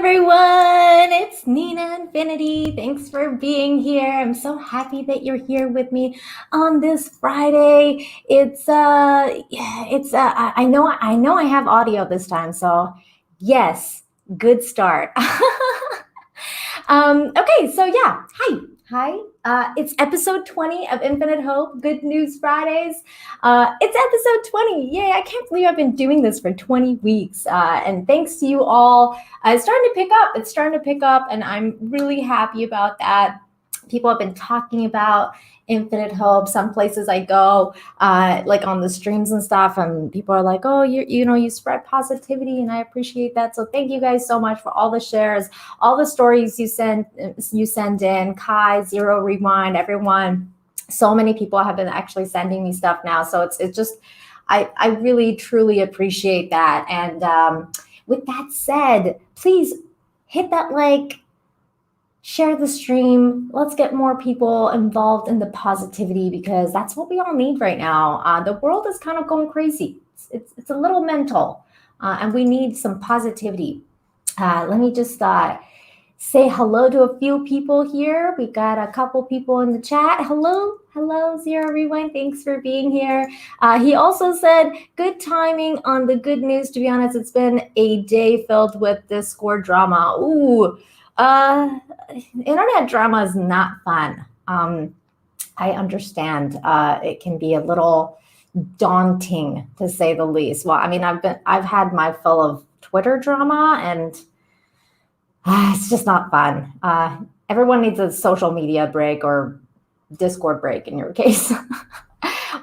everyone, it's Nina Infinity. Thanks for being here. I'm so happy that you're here with me on this Friday. I know I have audio this time, so yes, good start. Okay, so yeah, hi. It's episode 20 of Infinite Hope, Good News Fridays. It's episode 20. Yay, I can't believe I've been doing this for 20 weeks. And thanks to you all. It's starting to pick up. It's starting to pick up, and I'm really happy about that. People have been talking about Infinite Hope. Some places I go, like on the streams and stuff, and people are like, "Oh, you spread positivity," and I appreciate that. So thank you guys so much for all the shares, all the stories you send in. Kai, Zero Rewind, everyone. So many people have been actually sending me stuff now. So it's just, I really truly appreciate that. And with that said, please hit that like. Share the stream. Let's get more people involved in the positivity because that's what we all need right now. The world is kind of going crazy. It's a little mental, and we need some positivity. Let me just say hello to a few people here. We got a couple people in the chat. Hello, Zero Rewind. Thanks for being here. He also said, good timing on the good news. To be honest, it's been a day filled with Discord drama. Ooh. Internet drama is not fun. I understand. It can be a little daunting, to say the least. Well, I mean, I've had my fill of Twitter drama, and it's just not fun. Everyone needs a social media break or Discord break in your case.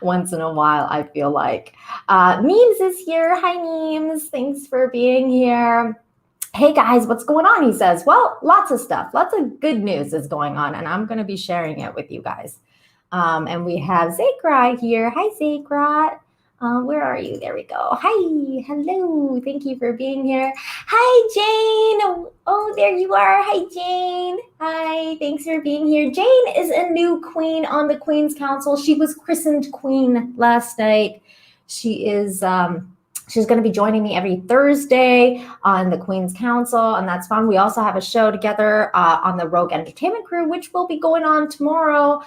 Once in a while, I feel like. Memes is here. Hi, Memes. Thanks for being here. Hey guys, what's going on? He says, well, lots of stuff. Lots of good news is going on, and I'm going to be sharing it with you guys. And we have Zakra here. Hi, Zakra. Where are you? There we go. Hi. Hello. Thank you for being here. Hi, Jane. Oh, there you are. Hi, Jane. Hi. Thanks for being here. Jane is a new queen on the Queen's Council. She was christened queen last night. She is... She's going to be joining me every Thursday on the Queen's Council, and that's fun. We also have a show together on the Rogue Entertainment Crew, which will be going on tomorrow,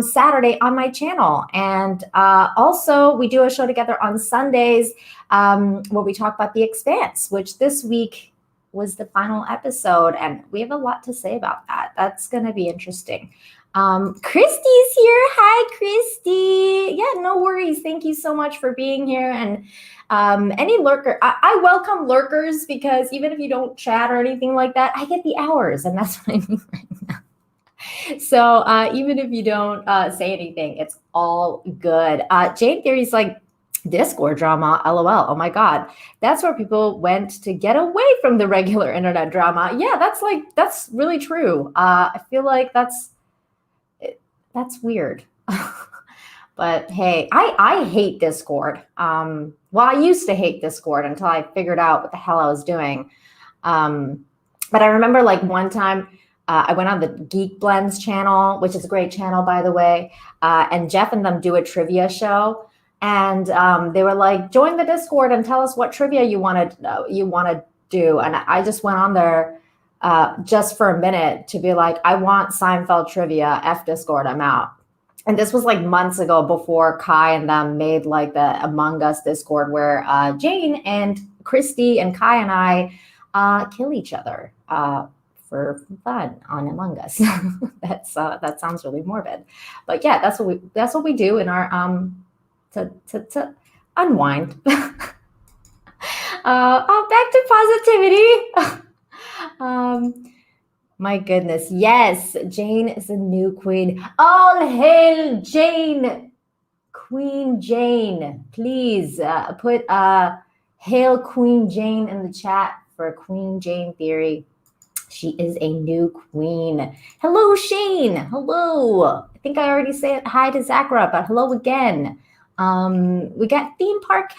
Saturday, on my channel. And also, we do a show together on Sundays where we talk about The Expanse, which this week was the final episode, and we have a lot to say about that. That's going to be interesting. Christy's here. Hi, Christy. Yeah, no worries. Thank you so much for being here. And any lurker, I welcome lurkers because even if you don't chat or anything like that, I get the hours, and that's what I mean right now. So even if you don't say anything, it's all good. Jane Theory's like, Discord drama, LOL. Oh my God. That's where people went to get away from the regular internet drama. Yeah, that's really true. I feel like that's weird. But hey, I hate Discord. Well, I used to hate Discord until I figured out what the hell I was doing. But I remember like one time I went on the Geek Blends channel, which is a great channel, by the way. And Jeff and them do a trivia show. And they were like, join the Discord and tell us what trivia you want to do. And I just went on there just for a minute to be like, I want Seinfeld trivia, F Discord, I'm out. And this was like months ago before Kai and them made like the Among Us Discord where Jane and Christy and Kai and I kill each other for fun on Among Us. That sounds really morbid. But yeah, that's what we do in our to unwind. Back to positivity. My goodness. Yes, Jane is a new queen. All hail Jane. Queen Jane. Please put hail Queen Jane in the chat for Queen Jane Theory. She is a new queen. Hello, Shane. Hello. I think I already said hi to Zakra, but hello again. We got theme park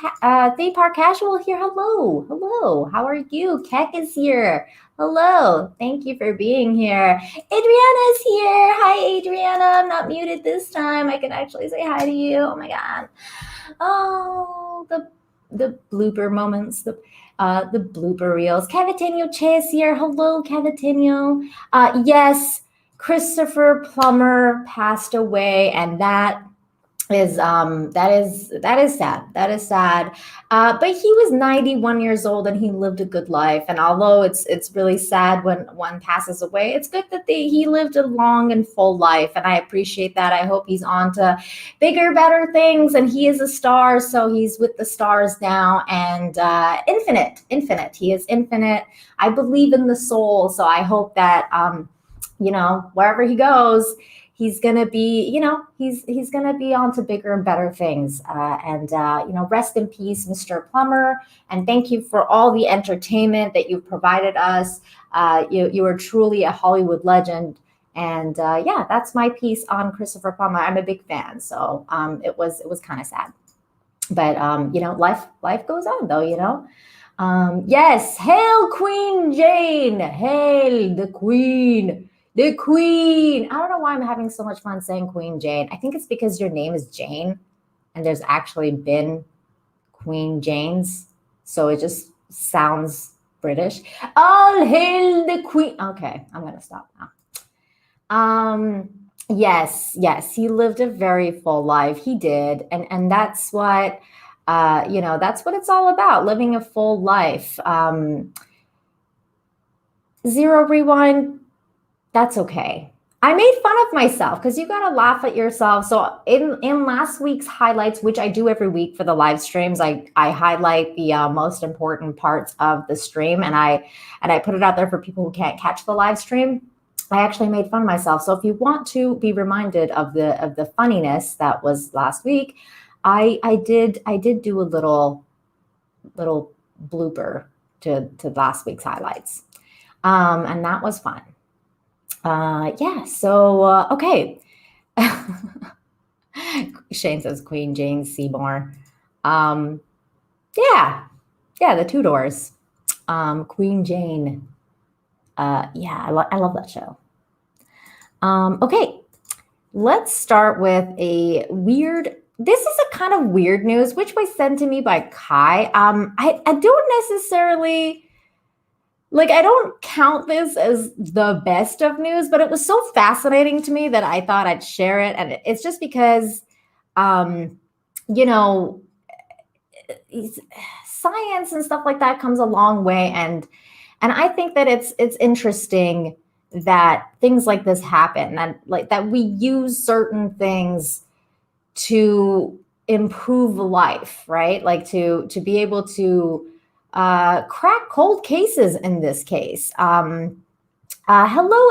casual here. Hello. How are you? Keck is here. Hello. Thank you for being here. Adriana's here. Hi, Adriana. I'm not muted this time. I can actually say hi to you. Oh my God. Oh, the blooper moments, the blooper reels. Cavatinho Chase here. Hello, Cavatinho. Yes, Christopher Plummer passed away, and that is sad. That is sad. But he was 91 years old and he lived a good life. And although it's really sad when one passes away, it's good that he lived a long and full life. And I appreciate that. I hope he's on to bigger, better things. And he is a star, so he's with the stars now. And infinite. He is infinite. I believe in the soul, so I hope that wherever he goes, he's gonna be, he's gonna be on to bigger and better things. Rest in peace, Mr. Plummer, and thank you for all the entertainment that you've provided us. You are truly a Hollywood legend. And that's my piece on Christopher Plummer. I'm a big fan, so it was kind of sad, but life goes on though. Yes, hail Queen Jane, hail the Queen. The Queen. I don't know why I'm having so much fun saying Queen Jane. I think it's because your name is Jane and there's actually been Queen Janes. So it just sounds British. All hail the Queen. Okay, I'm going to stop now. Yes, he lived a very full life. He did. And that's what, that's what it's all about, living a full life. Zero rewind. That's okay. I made fun of myself because you got to laugh at yourself. So in last week's highlights, which I do every week for the live streams, I highlight the most important parts of the stream, and I put it out there for people who can't catch the live stream. I actually made fun of myself. So if you want to be reminded of the funniness that was last week, I did do a little blooper to last week's highlights, and that was fun. Okay. Shane says Queen Jane Seymour. The Tudors. Queen Jane. I love that show. Okay, let's start with this is a kind of weird news, which was sent to me by Kai. I don't necessarily... I don't count this as the best of news, but it was so fascinating to me that I thought I'd share it. And it's just because, science and stuff like that comes a long way. And I think that it's interesting that things like this happen, and that we use certain things to improve life, right? To be able to crack cold cases in this case. Hello,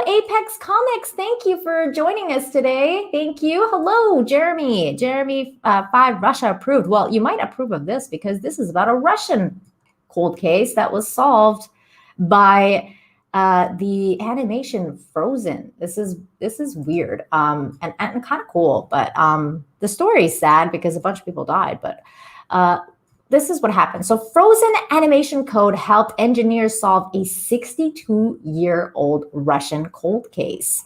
Apex Comics. Thank you for joining us today. Thank you. Hello, Jeremy. Jeremy 5, Russia approved. Well, you might approve of this because this is about a Russian cold case that was solved by the animation Frozen. This is weird and kind of cool, but the story is sad because a bunch of people died, but this is what happened. So Frozen animation code helped engineers solve a 62-year-old Russian cold case.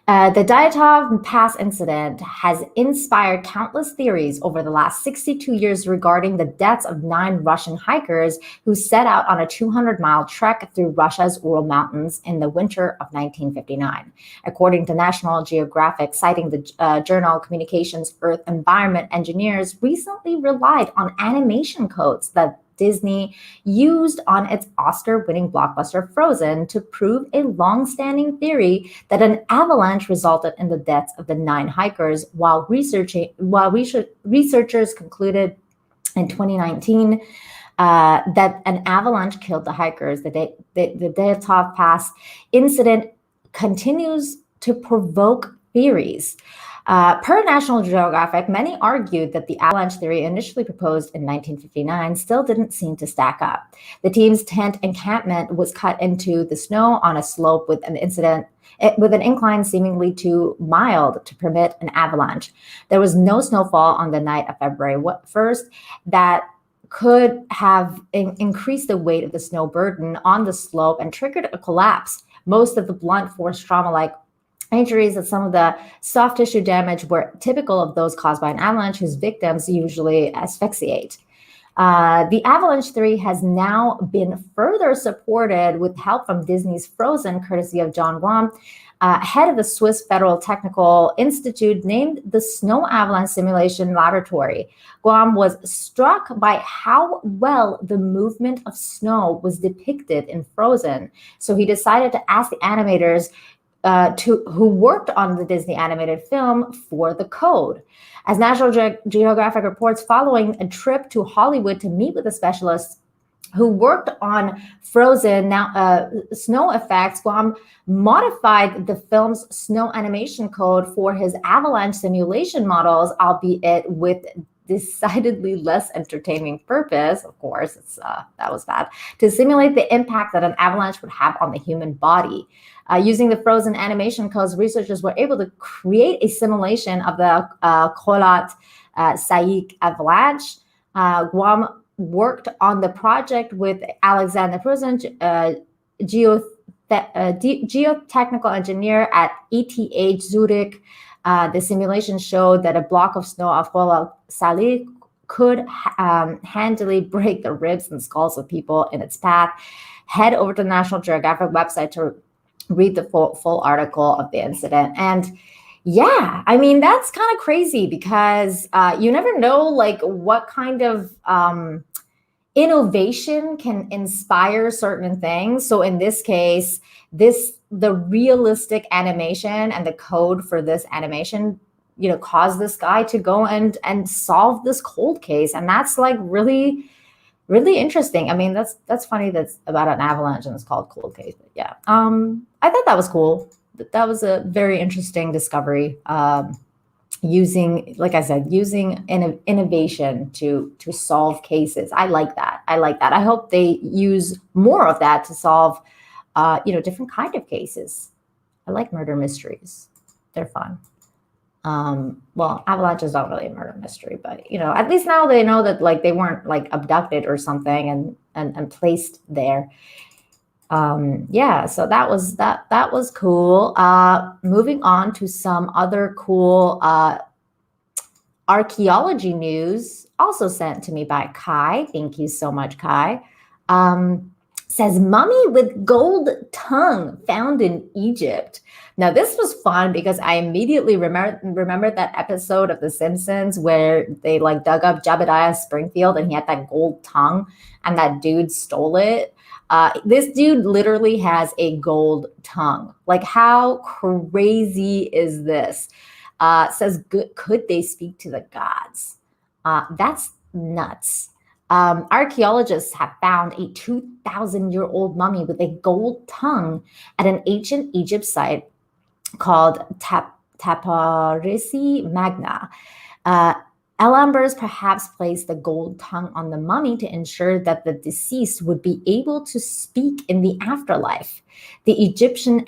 The Dyatlov Pass incident has inspired countless theories over the last 62 years regarding the deaths of 9 Russian hikers who set out on a 200-mile trek through Russia's Ural Mountains in the winter of 1959. According to National Geographic, citing the journal Communications Earth Environment, engineers recently relied on animation codes that Disney used on its Oscar-winning blockbuster Frozen to prove a long-standing theory that an avalanche resulted in the deaths of the 9 hikers, while researchers concluded in 2019 that an avalanche killed the hikers. The Dyatlov Pass incident continues to provoke theories. Per National Geographic, many argued that the avalanche theory initially proposed in 1959 still didn't seem to stack up. The team's tent encampment was cut into the snow on a slope with an incline seemingly too mild to permit an avalanche. There was no snowfall on the night of February 1st that could have increased the weight of the snow burden on the slope and triggered a collapse. Most of the blunt force trauma, like Injuries and some of the soft tissue damage were typical of those caused by an avalanche, whose victims usually asphyxiate. The avalanche theory has now been further supported with help from Disney's Frozen, courtesy of John Guam, head of the Swiss Federal Technical Institute, named the Snow Avalanche Simulation Laboratory. Guam was struck by how well the movement of snow was depicted in Frozen. So he decided to ask the animators who worked on the Disney animated film for the code. As National Geographic reports, following a trip to Hollywood to meet with the specialists who worked on Frozen snow effects, Guam modified the film's snow animation code for his avalanche simulation models, albeit with decidedly less entertaining purpose. Of course, that was bad, to simulate the impact that an avalanche would have on the human body. Using the Frozen animation codes, researchers were able to create a simulation of the Kholat Saik avalanche. Guam worked on the project with Alexander Pruzan, geotechnical engineer at ETH Zurich. The simulation showed that a block of snow of Kholat Saik could handily break the ribs and skulls of people in its path. Head over to the National Geographic website to read the full article of the incident. And yeah, I mean, that's kind of crazy because you never know like what kind of innovation can inspire certain things. So in this case, the realistic animation and the code for this animation, caused this guy to go and solve this cold case. And that's like really, really interesting. I mean, that's funny. That's about an avalanche and it's called cold case. But yeah, I thought that was cool. That was a very interesting discovery. Using, like I said, using innovation to solve cases. I like that. I hope they use more of that to solve, different kind of cases. I like murder mysteries. They're fun. Well, avalanches aren't really a murder mystery, but at least now they know that like they weren't like abducted or something and placed there. Yeah, so that was cool. Moving on to some other cool archaeology news, also sent to me by Kai. Thank you so much, Kai. Says mummy with gold tongue found in Egypt. Now, this was fun because I immediately remembered that episode of The Simpsons where they like dug up Jebediah Springfield and he had that gold tongue and that dude stole it. This dude literally has a gold tongue. Like, how crazy is this? Says, could they speak to the gods? That's nuts. Archaeologists have found a 2,000-year-old mummy with a gold tongue at an ancient Egypt site called Taparisi Magna. Elambers perhaps placed the gold tongue on the mummy to ensure that the deceased would be able to speak in the afterlife. The Egyptian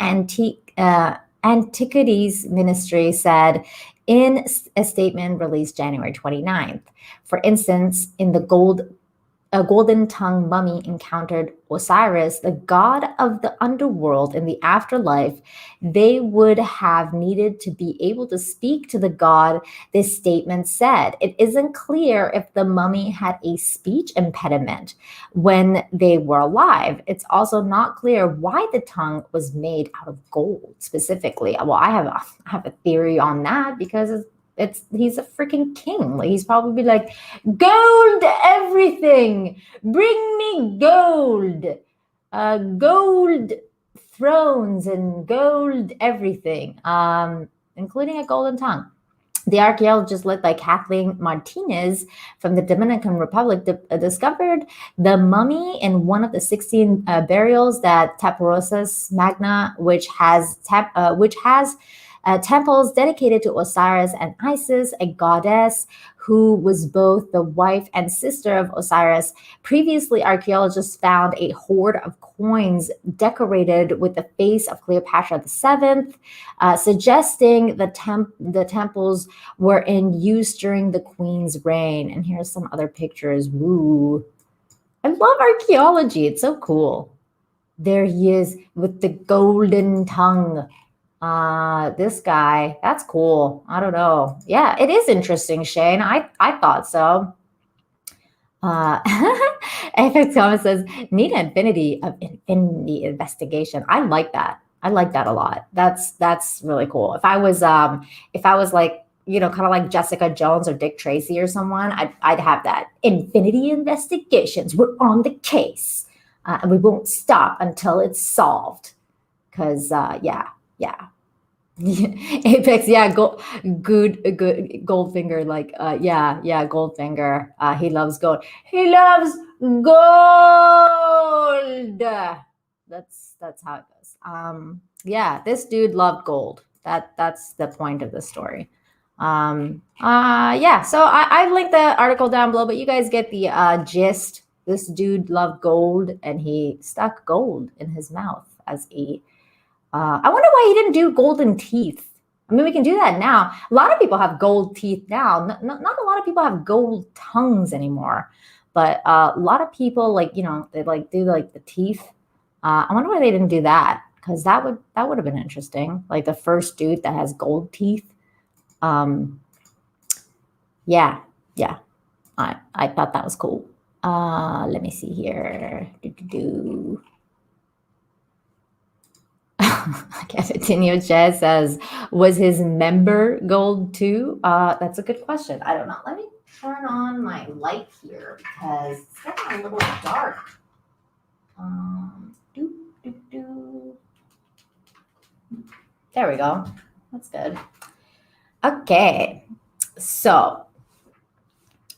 Antiquities Ministry said in a statement released January 29th. For instance, in the golden tongue mummy encountered Osiris, the god of the underworld in the afterlife. They would have needed to be able to speak to the god, this statement said. It isn't clear if the mummy had a speech impediment when they were alive. It's also not clear why the tongue was made out of gold specifically. Well, I have a theory on that because he's a freaking king. Like, he's probably like, gold everything, bring me gold, gold thrones and gold everything, including a golden tongue. The archaeologist led by Kathleen Martinez from the Dominican Republic discovered the mummy in one of the 16 burials that Taparosis Magna, which has temples dedicated to Osiris and Isis, a goddess who was both the wife and sister of Osiris. Previously, archaeologists found a hoard of coins decorated with the face of Cleopatra VII, suggesting the temples were in use during the queen's reign. And here's some other pictures. Woo! I love archaeology. It's so cool. There he is with the golden tongue. This guy, that's cool. I don't know. Yeah, it is interesting, Shane. I thought so. Apex Thomas says, need an infinity of infinity investigation. I like that. I like that a lot. That's really cool. If I was like, you know, kind of like Jessica Jones or Dick Tracy or someone, I'd have that. Infinity investigations. We're on the case. And we won't stop until it's solved. Because yeah. Apex, yeah, good, Goldfinger, like, yeah, Goldfinger. He loves gold. He loves gold. That's how it goes. Yeah, this dude loved gold. That's the point of the story. Yeah. So I linked the article down below, but you guys get the gist. This dude loved gold, and he stuck gold in his mouth as a. I wonder why he didn't do golden teeth. I mean, we can do that now. A lot of people have gold teeth now. Not a lot of people have gold tongues anymore. But a lot of people, like, you know, they like do like the teeth. I wonder why they didn't do that, because that would have been interesting. Like the first dude that has gold teeth. Yeah. I thought that was cool. Let me see here. Cafetinho Jazz says, was his member gold too? That's a good question. I don't know. Let me turn on my light here because it's getting a little dark. There we go. That's good. Okay. So,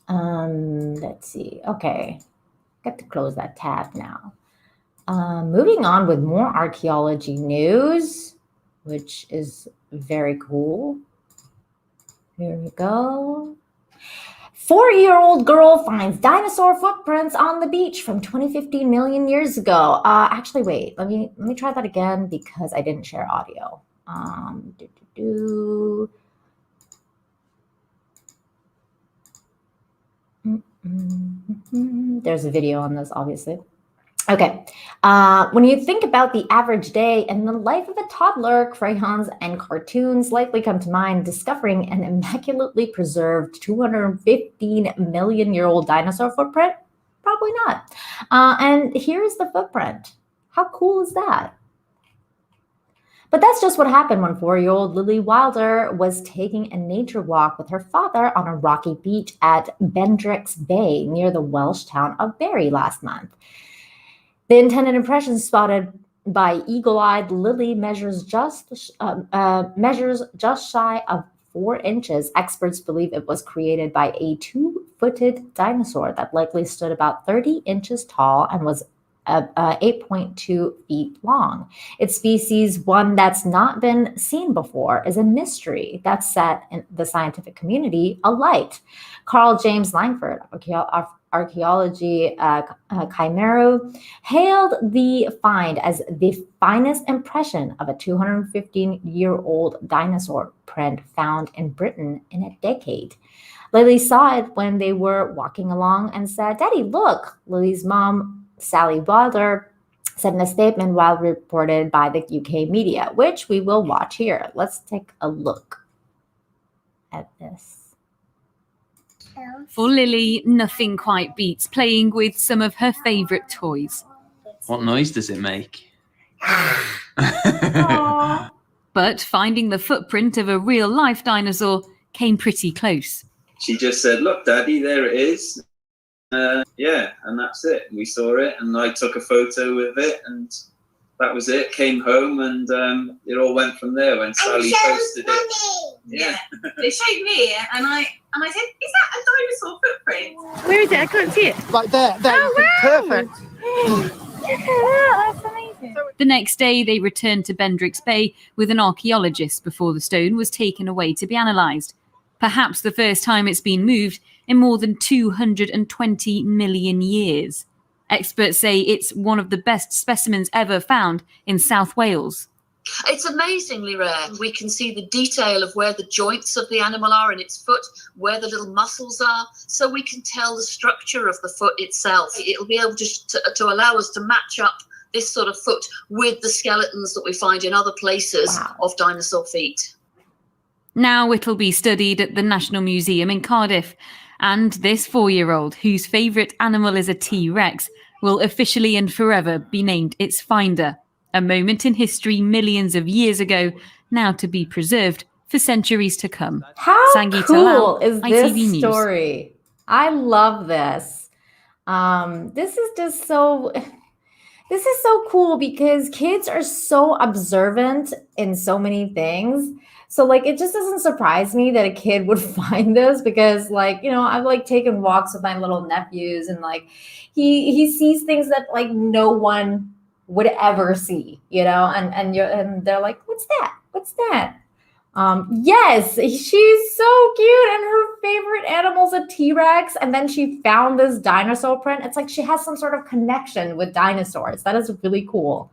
let's see. Okay. Got to close that tab now. Moving on with more archaeology news, which is very cool. Here we go. 4-year-old girl finds dinosaur footprints on the beach from 2015 million years ago. Actually, wait. Let me try that again because I didn't share audio. There's a video on this, obviously. Okay, when you think about the average day in the life of a toddler, crayons and cartoons likely come to mind. Discovering an immaculately preserved 215 million-year-old dinosaur footprint? Probably not. And here's the footprint. How cool is that? But that's just what happened when 4-year-old Lily Wilder was taking a nature walk with her father on a rocky beach at Bendrix Bay near the Welsh town of Bury last month. The intended impression spotted by eagle-eyed Lily measures just shy of 4 inches. Experts believe it was created by a 2-footed dinosaur that likely stood about 30 inches tall and was 8.2 feet long. Its species, one that's not been seen before, is a mystery that set in the scientific community alight. Carl James Langford, archaeology Chimeru, hailed the find as the finest impression of a 215-year-old dinosaur print found in Britain in a decade. Lily saw it when they were walking along and said, "Daddy, look." Lily's mom, Sally Wilder, said in a statement while reported by the UK media, which we will watch here. Let's take a look at this. For Lily, nothing quite beats playing with some of her favourite toys. What noise does it make? But finding the footprint of a real-life dinosaur came pretty close. She just said, "Look, Daddy, there it is." Yeah, and that's it. We saw it, and I took a photo with it, and that was it. Came home, and it all went from there when Sally posted it. Yeah, they showed me, and I said, "Is that a dinosaur footprint?" Where is it? I can't see it. Right there. Oh, wow. Perfect. Look at that, that's amazing. The next day, they returned to Bendrix Bay with an archaeologist before the stone was taken away to be analysed. Perhaps the first time it's been moved in more than 220 million years. Experts say it's one of the best specimens ever found in South Wales. It's amazingly rare. We can see the detail of where the joints of the animal are in its foot, where the little muscles are, so we can tell the structure of the foot itself. It'll be able to allow us to match up this sort of foot with the skeletons that we find in other places Wow. of dinosaur feet. Now it'll be studied at the National Museum in Cardiff, and this 4-year-old, whose favourite animal is a T-Rex, will officially and forever be named its finder. A moment in history millions of years ago, now to be preserved for centuries to come. How Sangeeta cool Lal, is ITV this News. story? I love this. This is just so. This is so cool because kids are so observant in so many things. So like it just doesn't surprise me that a kid would find this because like, you know, I've like taken walks with my little nephews and like he sees things that like no one would ever see, you know, and they're like, what's that? What's that? Yes, she's so cute, and her favorite animal's a T-Rex, and then she found this dinosaur print. It's like she has some sort of connection with dinosaurs. That is really cool.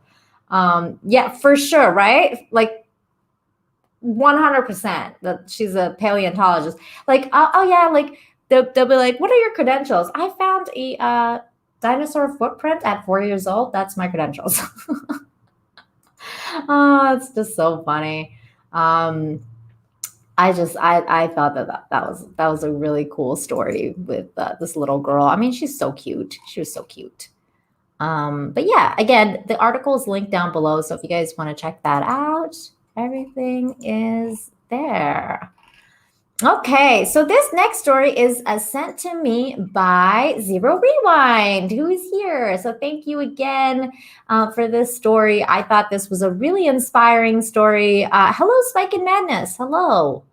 Yeah, for sure, right? Like 100% that she's a paleontologist. Like, oh yeah, like they'll be like, what are your credentials? I found a dinosaur footprint at 4 years old. That's my credentials. Oh, it's just so funny. I thought that was a really cool story with this little girl. I mean, she's so cute. She was so cute. But yeah, again, the article is linked down below. So if you guys want to check that out, everything is there. Okay, so this next story is sent to me by Zero Rewind, who is here. So thank you again for this story. I thought this was a really inspiring story. Hello, Spike and Madness. Hello.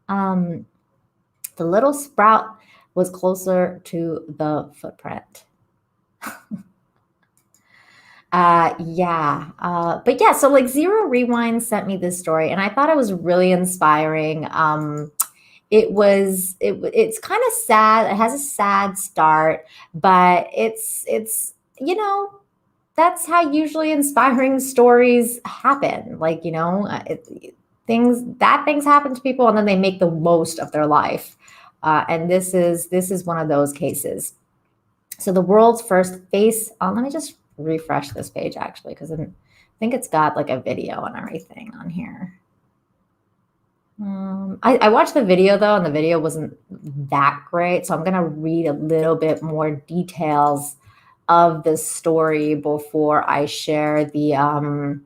The little sprout was closer to the footprint. But yeah, so like Zero Rewind sent me this story, and I thought it was really inspiring. It's kind of sad. It has a sad start, but it's you know, that's how usually inspiring stories happen. Like, you know, things happen to people, and then they make the most of their life. And this is one of those cases. So the world's first face. Let me just refresh this page actually, because I think it's got like a video and everything on here. I watched the video though, and the video wasn't that great. So I'm going to read a little bit more details of this story before I share the I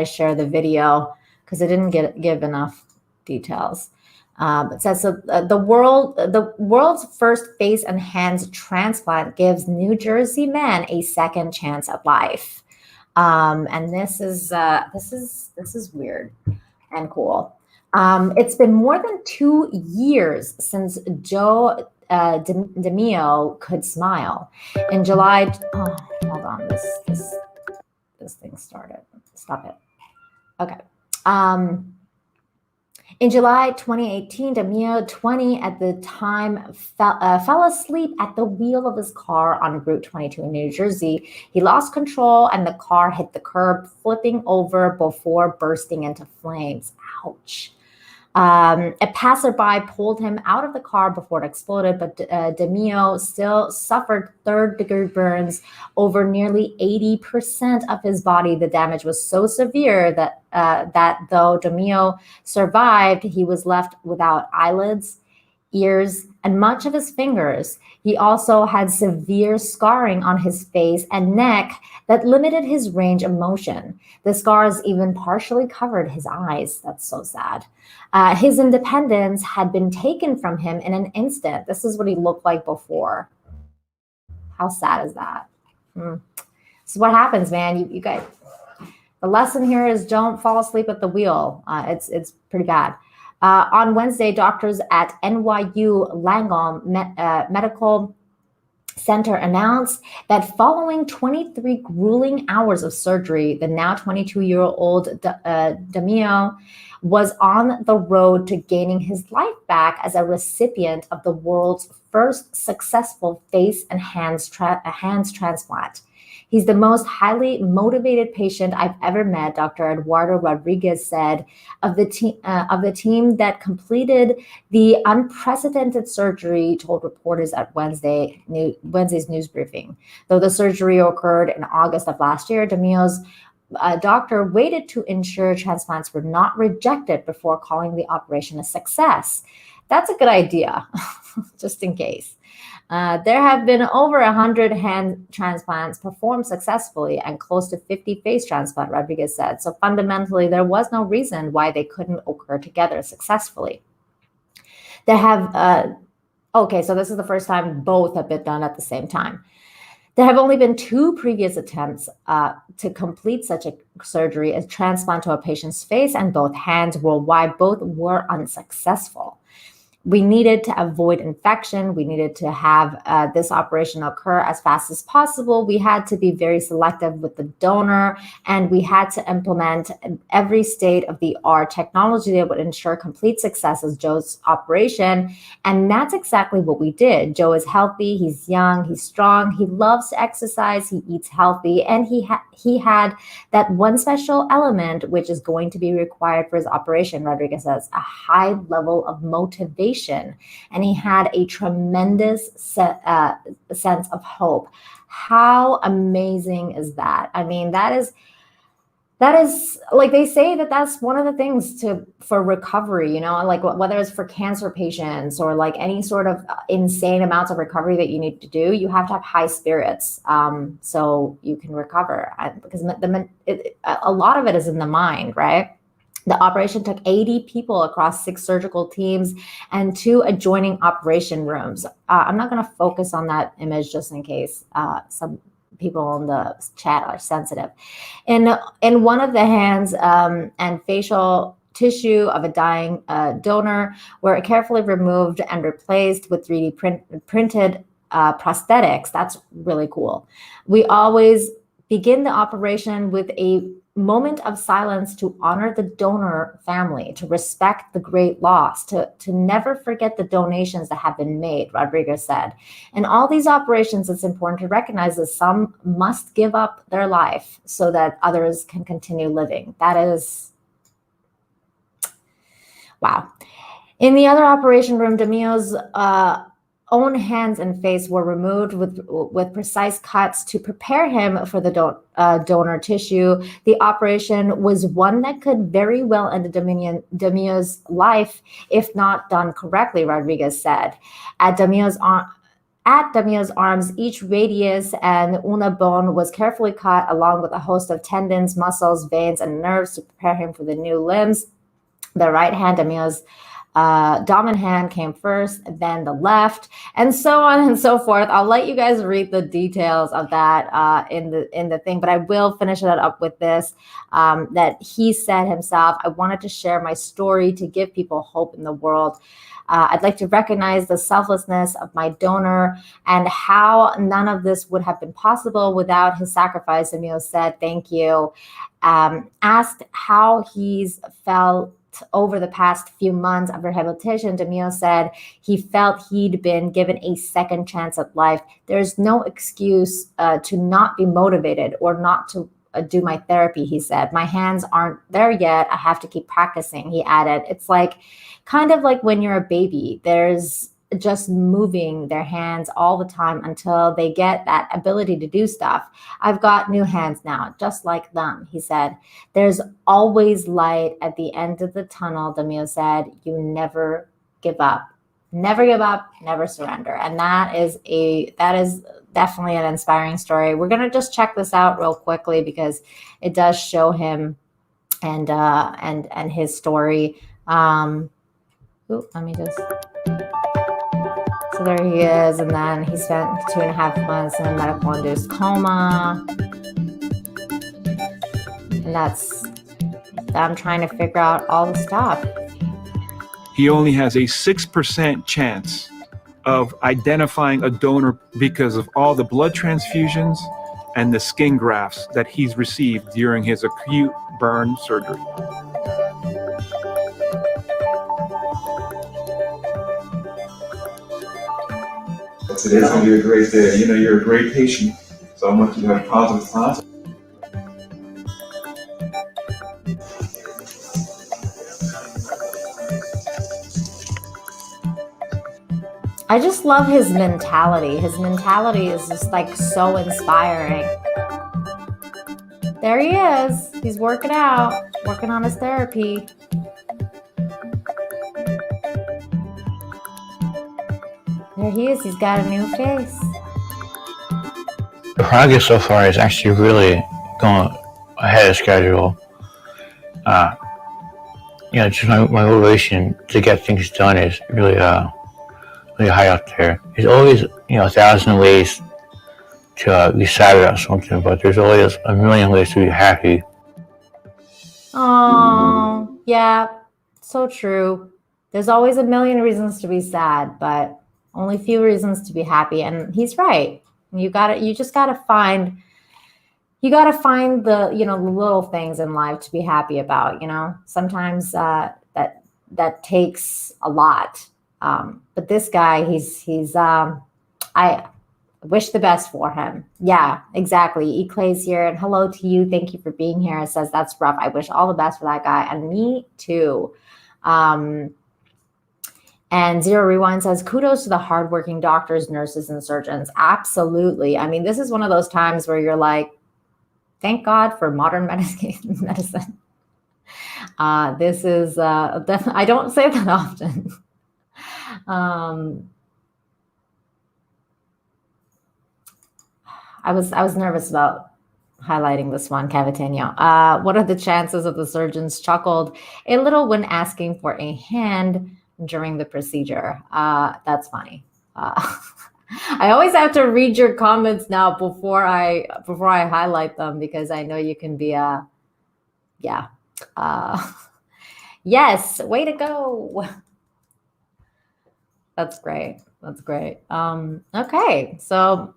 share the video, because it didn't give enough details. It says, so the world's first face and hands transplant gives New Jersey men a second chance at life. And this is weird and cool. It's been more than 2 years since Joe DeMio could smile. In July, hold on, this thing started. Stop it. Okay. In July 2018, DeMio, 20 at the time, fell asleep at the wheel of his car on Route 22 in New Jersey. He lost control and the car hit the curb, flipping over before bursting into flames. Ouch. A passerby pulled him out of the car before it exploded, but DeMio still suffered third-degree burns over nearly 80% of his body. The damage was so severe that though DeMio survived, he was left without eyelids, ears, and much of his fingers. He also had severe scarring on his face and neck that limited his range of motion. The scars even partially covered his eyes. That's so sad. His independence had been taken from him in an instant. This is what he looked like before. How sad is that? This is what happens, man. You guys. The lesson here is don't fall asleep at the wheel. It's pretty bad. On Wednesday, doctors at NYU Langone Medical Center announced that following 23 grueling hours of surgery, the now 22-year-old DeMio was on the road to gaining his life back as a recipient of the world's first successful face and hands transplant. He's the most highly motivated patient I've ever met, Dr. Eduardo Rodriguez said of the team that completed the unprecedented surgery, told reporters at Wednesday's news briefing. Though the surgery occurred in August of last year, DeMille's doctor waited to ensure transplants were not rejected before calling the operation a success. That's a good idea, just in case. There have been over 100 hand transplants performed successfully and close to 50 face transplants, Rodriguez said. So fundamentally, there was no reason why they couldn't occur together successfully. They have, okay, so this is the first time both have been done at the same time. There have only been 2 previous attempts to complete such a surgery, a transplant to a patient's face and both hands worldwide. Both were unsuccessful. We needed to avoid infection. We needed to have this operation occur as fast as possible. We had to be very selective with the donor, and we had to implement every state-of-the-art technology that would ensure complete success of Joe's operation. And that's exactly what we did. Joe is healthy. He's young. He's strong. He loves to exercise. He eats healthy. And he had that one special element, which is going to be required for his operation, Rodriguez says, a high level of motivation. And he had a tremendous sense of hope. How amazing is that? I mean, that is like they say that's one of the things for recovery, you know, like whether it's for cancer patients or like any sort of insane amounts of recovery that you need to do, you have to have high spirits so you can recover, because a lot of it is in the mind, right? The operation took 80 people across 6 surgical teams and 2 adjoining operation rooms. I'm not going to focus on that image just in case some people in the chat are sensitive. In one of the hands and facial tissue of a dying donor were carefully removed and replaced with 3D printed prosthetics. That's really cool. We always begin the operation with a moment of silence to honor the donor family, to respect the great loss, to never forget the donations that have been made, Rodriguez said. In all these operations, it's important to recognize that some must give up their life so that others can continue living. That is, wow. In the other operation room, DeMille's own hands and face were removed with precise cuts to prepare him for the donor tissue. The operation was one that could very well end DeMille's life if not done correctly, Rodriguez said. At DeMille's arms, each radius and una bone was carefully cut along with a host of tendons, muscles, veins, and nerves to prepare him for the new limbs. The right hand, DeMille's dominant hand, came first, then the left, and so on and so forth. I'll let you guys read the details of that in the thing, but I will finish that up with this, that he said himself, I wanted to share my story to give people hope in the world. I'd like to recognize the selflessness of my donor and how none of this would have been possible without his sacrifice. Emil said, thank you. Asked how he's felt over the past few months of rehabilitation, DeMille said he felt he'd been given a second chance at life. There's no excuse to not be motivated or not to do my therapy, he said. My hands aren't there yet. I have to keep practicing, he added. It's like kind of like when you're a baby. There's just moving their hands all the time until they get that ability to do stuff. I've got new hands now, just like them, he said. There's always light at the end of the tunnel, DeMille said. You never give up. Never give up, never surrender. And that is definitely an inspiring story. We're going to just check this out real quickly because it does show him and his story. Let me just... So there he is, and then he spent 2.5 months in a medical-induced coma. And I'm trying to figure out all the stuff. He only has a 6% chance of identifying a donor because of all the blood transfusions and the skin grafts that he's received during his acute burn surgery. Today's gonna be a great day. You know, you're a great patient. So I want you to have positive thoughts. I just love his mentality. His mentality is just like so inspiring. There he is. He's working out, working on his therapy. There he is. He's got a new face. The progress so far is actually really going ahead of schedule. Just my motivation to get things done is really really high up there. There's always 1,000 ways to be sad about something, but there's always a million ways to be happy. Oh, yeah, so true. There's always a million reasons to be sad, but only few reasons to be happy. And he's right. You just gotta find the, the little things in life to be happy about, Sometimes that takes a lot. But this guy, I wish the best for him. Yeah, exactly. Eclay's here, and hello to you. Thank you for being here. It says that's rough. I wish all the best for that guy, and me too. And Zero Rewind says, kudos to the hardworking doctors, nurses, and surgeons. Absolutely. I mean, this is one of those times where you're like, thank God for modern medicine. This is definitely, I don't say that often. I was nervous about highlighting this one, Cavatinho. What are the chances of the surgeons chuckled a little when asking for a hand during the procedure? That's funny. I always have to read your comments now before I highlight them, because I know you can be yes, way to go. That's great. That's great. Okay, so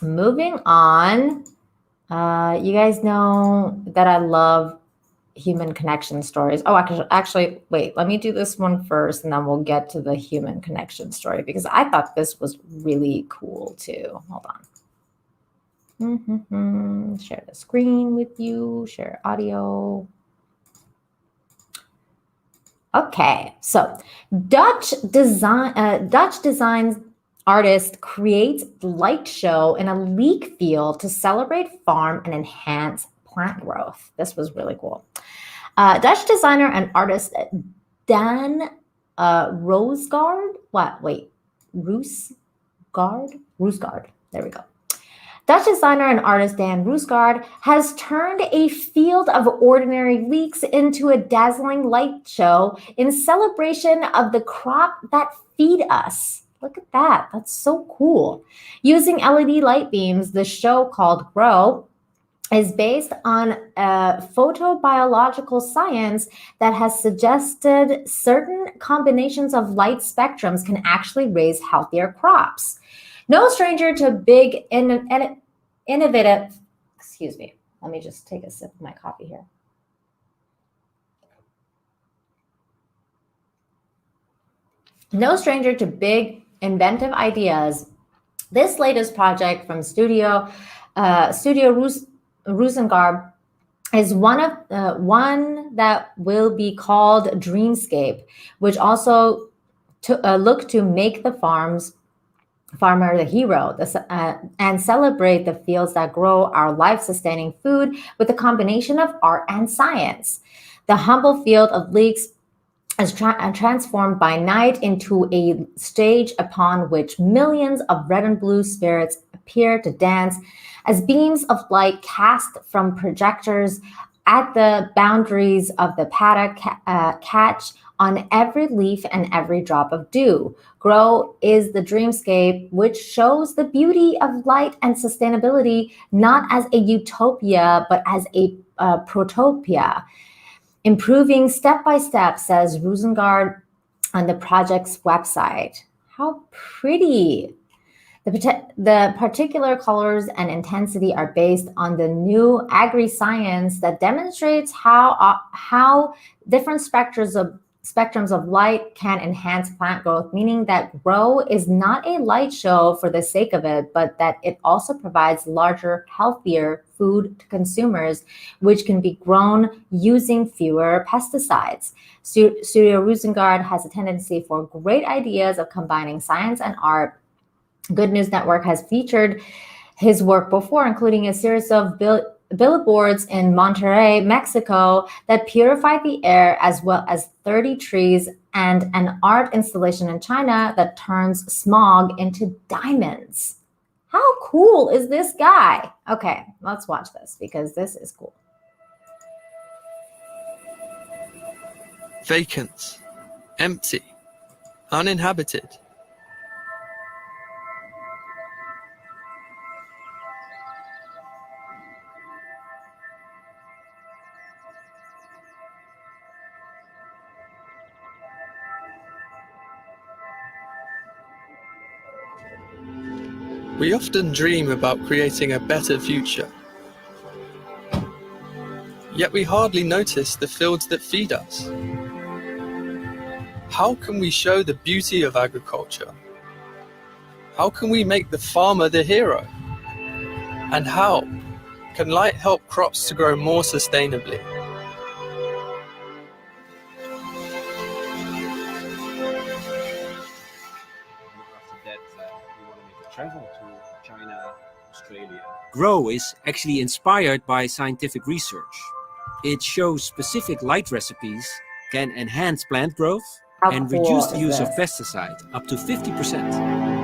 moving on. You guys know that I love human connection stories. Oh, actually, wait, let me do this one first, and then we'll get to the human connection story, because I thought this was really cool too. Hold on. Share the screen with you, share audio. Okay, so Dutch design artist creates light show in a leek field to celebrate farm and enhance plant growth. This was really cool. Dutch designer and artist Dan Roosgaard. Roosgaard. There we go. Dutch designer and artist Dan Roosgaard has turned a field of ordinary leeks into a dazzling light show in celebration of the crop that feed us. Look at that. That's so cool. Using LED light beams, the show, called Grow, is based on photobiological science that has suggested certain combinations of light spectrums can actually raise healthier crops. No stranger to big innovative, excuse me, let me just take a sip of my coffee here. No stranger to big inventive ideas, this latest project from Studio Rosengard is one that will be called Dreamscape, which also look to make the farmer the hero and celebrate the fields that grow our life-sustaining food with a combination of art and science. The humble field of leeks is transformed by night into a stage upon which millions of red and blue spirits appear to dance as beams of light cast from projectors at the boundaries of the paddock catch on every leaf and every drop of dew. Grow is the dreamscape, which shows the beauty of light and sustainability not as a utopia, but as a protopia. Improving step by step, says Rosengard on the project's website. How pretty. The particular colors and intensity are based on the new agri-science that demonstrates how different spectrums spectrums of light can enhance plant growth, meaning that grow is not a light show for the sake of it, but that it also provides larger, healthier food to consumers, which can be grown using fewer pesticides. Studio Rosengard has a tendency for great ideas of combining science and art. Good News Network has featured his work before, including a series of billboards in Monterrey, Mexico, that purified the air, as well as 30 trees and an art installation in China that turns smog into diamonds. How cool is this guy? Okay, let's watch this because this is cool. Vacant, empty, uninhabited. We often dream about creating a better future. Yet we hardly notice the fields that feed us. How can we show the beauty of agriculture? How can we make the farmer the hero? And how can light help crops to grow more sustainably? Grow is actually inspired by scientific research. It shows specific light recipes can enhance plant growth and reduce the use of pesticide up to 50%.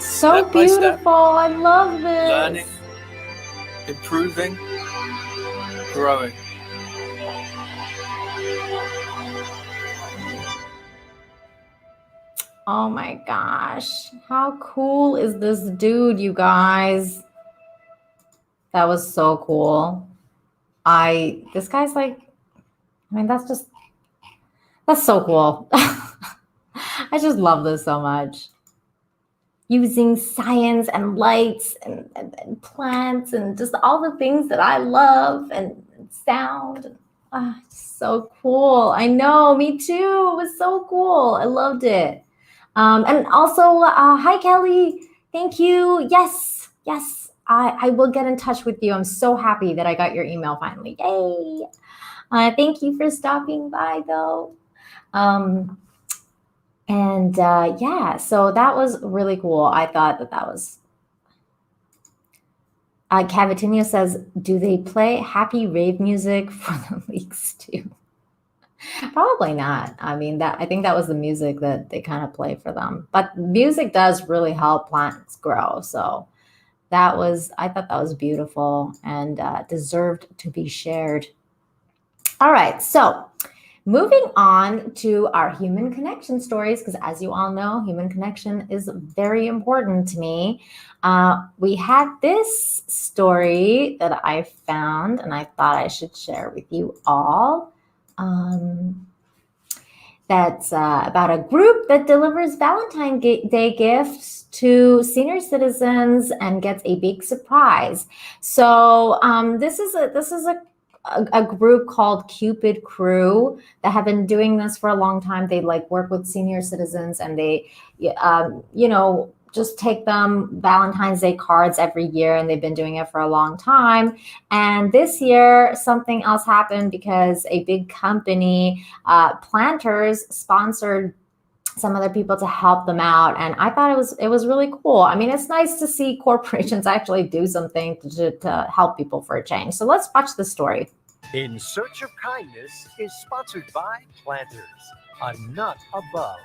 So beautiful. I love this. Learning, improving, growing. Oh my gosh. How cool is this dude, you guys? That was so cool. This guy's like, I mean, that's so cool. I just love this so much. Using science and lights and plants and just all the things that I love and sound. So cool. I know, me too. It was so cool. I loved it. And also, hi, Kelly. Thank you. Yes. I will get in touch with you. I'm so happy that I got your email finally. Yay. Thank you for stopping by, though. Yeah, so that was really cool. I thought that was... Cavatinho says, do they play happy rave music for the leaks too? Probably not. I mean, I think that was the music that they kind of play for them. But music does really help plants grow. So I thought that was beautiful and deserved to be shared. All right, so moving on to our human connection stories, because as you all know, human connection is very important to me. We had this story that I found, and I thought I should share with you all. that's about a group that delivers Valentine's Day gifts to senior citizens and gets a big surprise. So this is a group called Cupid Crew that have been doing this for a long time. They like work with senior citizens, and they, just take them Valentine's Day cards every year, and they've been doing it for a long time. And this year, something else happened because a big company, Planters, sponsored some other people to help them out, and I thought it was really cool. I mean, it's nice to see corporations actually do something to help people for a change. So let's watch the story. In Search of Kindness is sponsored by Planters, a nut above.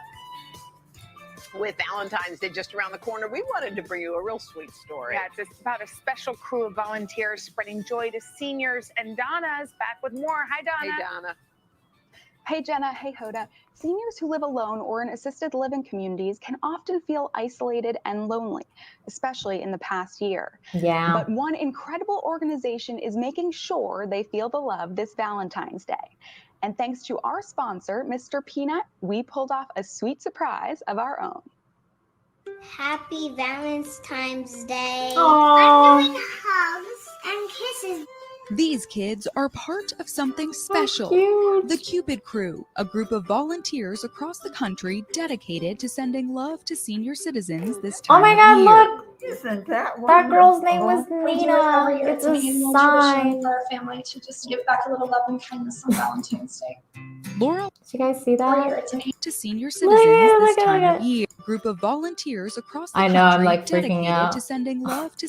With Valentine's Day just around the corner, we wanted to bring you a real sweet story. Yeah, it's about a special crew of volunteers spreading joy to seniors. And Donna's back with more. Hi, Donna. Hey, Donna. Hey, Jenna. Hey, Hoda. Seniors who live alone or in assisted living communities can often feel isolated and lonely, especially in the past year. Yeah. But one incredible organization is making sure they feel the love this Valentine's Day. And thanks to our sponsor, Mr. Peanut, we pulled off a sweet surprise of our own. Happy Valentine's Day. Aww. I'm doing hugs and kisses. These kids are part of something special. The Cupid Crew, a group of volunteers across the country dedicated to sending love to senior citizens this time Oh my God, of year. look! Isn't that wonderful? That girl's name was We do it Nina. every year. It's An a annual sign. tradition for our family to just give back a little love and kindness on Valentine's Day. Laurel, did you guys see Every year that? it's an to senior citizens this time of year. A group of volunteers across the I country know, I'm like freaking dedicated out. to sending love to.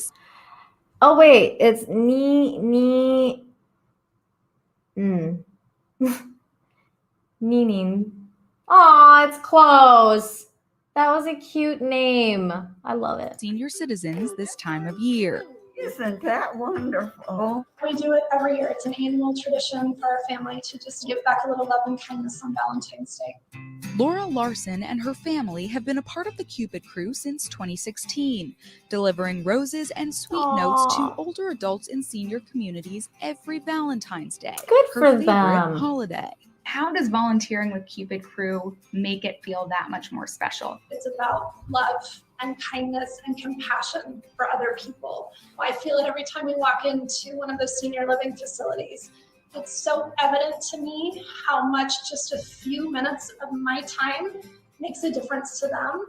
Oh wait, it's Meaning. Aw, it's close. That was a cute name. I love it. Senior citizens this time of year. Isn't that wonderful? We do it every year. It's an annual tradition for our family to just give back a little love and kindness on Valentine's Day. Laura Larson and her family have been a part of the Cupid Crew since 2016, delivering roses and sweet notes to older adults in senior communities every Valentine's Day. Good her for favorite them. holiday. How does volunteering with Cupid Crew make it feel that much more special? It's about love and kindness and compassion for other people. I feel it every time we walk into one of those senior living facilities. It's so evident to me how much just a few minutes of my time makes a difference to them.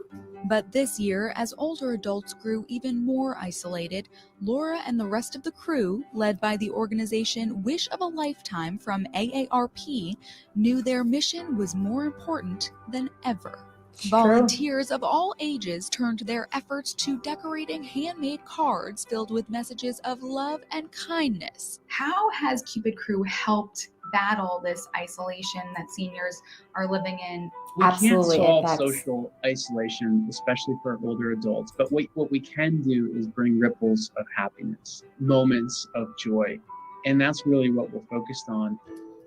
But this year, as older adults grew even more isolated, Laura and the rest of the crew, led by the organization Wish of a Lifetime from AARP, knew their mission was more important than ever. Volunteers of all ages turned their efforts to decorating handmade cards filled with messages of love and kindness. How has Cupid Crew helped battle this isolation that seniors are living in? We can't solve social isolation, especially for older adults, but what we can do is bring ripples of happiness, moments of joy, and that's really what we're focused on.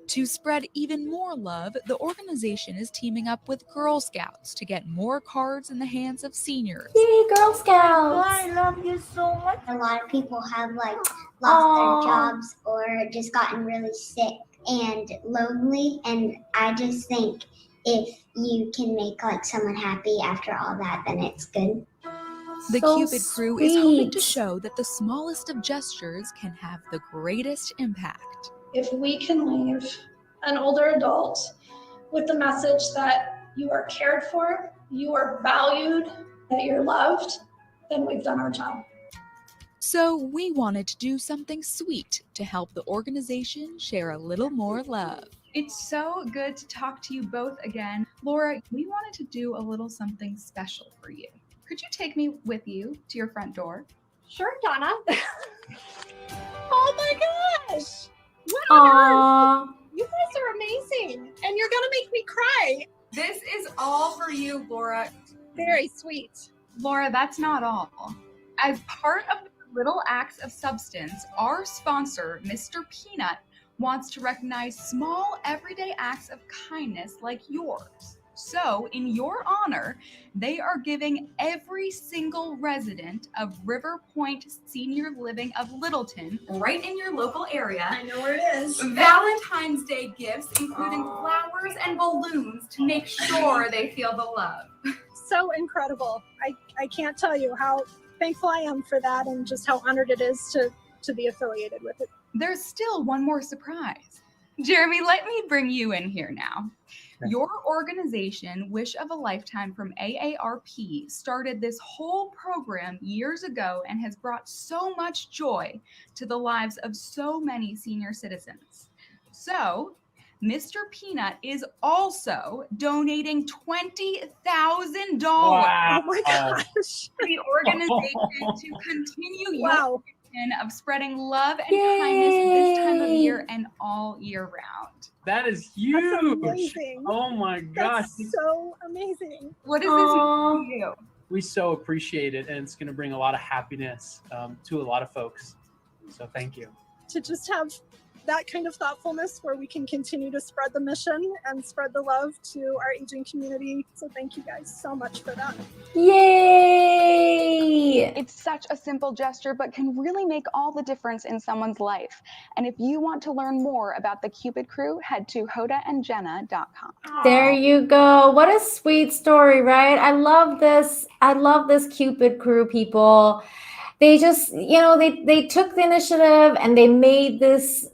To spread even more love, the organization is teaming up with Girl Scouts to get more cards in the hands of seniors. Yay, Girl Scouts! I love you so much. A lot of people have lost their jobs or just gotten really sick and lonely, and I just think if you can make someone happy after all that, then it's good. The So Cupid Crew is hoping to sweet. show that the smallest of gestures can have the greatest impact. If we can leave an older adult with the message that you are cared for, you are valued, that you're loved, then we've done our job. So we wanted to do something sweet to help the organization share a little more love. It's so good to talk to you both again. Laura, we wanted to do a little something special for you. Could you take me with you to your front door? Sure, Donna. Oh my gosh. What Aww. on earth? You guys are amazing. And you're going to make me cry. This is all for you, Laura. Very sweet. Laura, that's not all. As part of Little Acts of Substance, our sponsor, Mr. Peanut, wants to recognize small, everyday acts of kindness like yours. So, in your honor, they are giving every single resident of River Point Senior Living of Littleton, right in your local area, I know where it is. Valentine's Day gifts, including flowers and balloons to make sure they feel the love. So incredible. I can't tell you how thankful I am for that and just how honored it is to be affiliated with it. There's still one more surprise. Jeremy, let me bring you in here now. Your organization, Wish of a Lifetime from AARP, started this whole program years ago and has brought so much joy to the lives of so many senior citizens. So, Mr. Peanut is also donating $20,000 Oh my gosh. to the organization to continue your mission of spreading love and kindness this time of year and all year round. That is huge. That's amazing. Oh my gosh. That's so amazing. What does this mean to you? We so appreciate it, and it's going to bring a lot of happiness to a lot of folks. So thank you. To just have that kind of thoughtfulness where we can continue to spread the mission and spread the love to our aging community. So thank you guys so much for that. Yay! It's such a simple gesture, but can really make all the difference in someone's life. And if you want to learn more about the Cupid Crew, head to hodaandjenna.com. There you go. What a sweet story, right? I love this. I love this Cupid Crew, people. They just, they took the initiative and they made this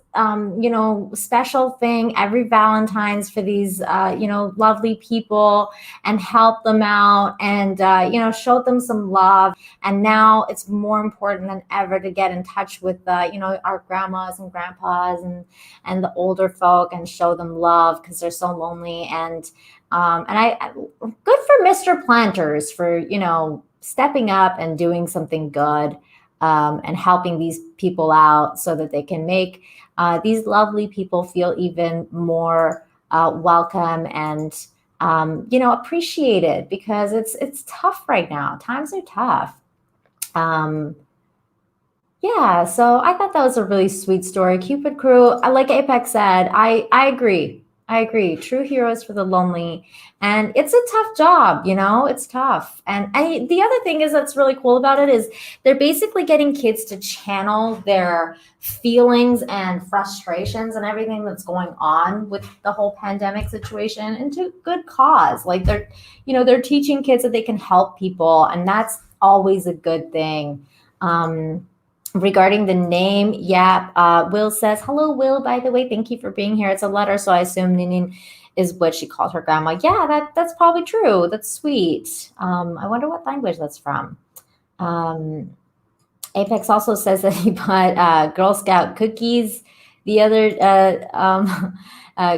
special thing every Valentine's for these, lovely people and help them out and, showed them some love. And now it's more important than ever to get in touch with, our grandmas and grandpas and the older folk and show them love because they're so lonely. And I good for Mr. Planters for, stepping up and doing something good and helping these people out so that they can make these lovely people feel even more welcome and appreciated because it's tough right now. Times are tough. Yeah, so I thought that was a really sweet story. Cupid Crew, like Apex said, I agree. I agree. True heroes for the lonely. And it's a tough job, it's tough. And the other thing is that's really cool about it is they're basically getting kids to channel their feelings and frustrations and everything that's going on with the whole pandemic situation into good cause. Like they're teaching kids that they can help people. And that's always a good thing. Regarding the name, Will says, hello, Will, by the way, thank you for being here. It's a letter, so I assume Ninin is what she called her grandma. Yeah, that's probably true. That's sweet. I wonder what language that's from. Apex also says that he bought Girl Scout cookies the other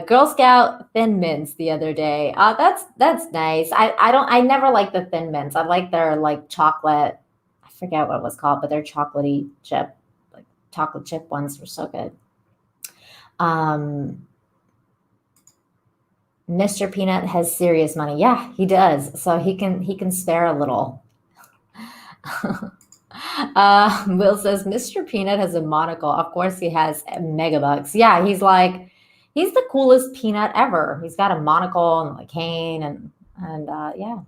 Girl Scout Thin Mints the other day. That's nice. I never like the Thin Mints. I like their like chocolate. I forget what it was called, but their chocolatey chip, like chocolate chip ones were so good. Mr. Peanut has serious money. Yeah, he does. So he can spare a little. Will says Mr. Peanut has a monocle. Of course he has megabucks. Yeah, he's the coolest peanut ever. He's got a monocle and a cane and yeah.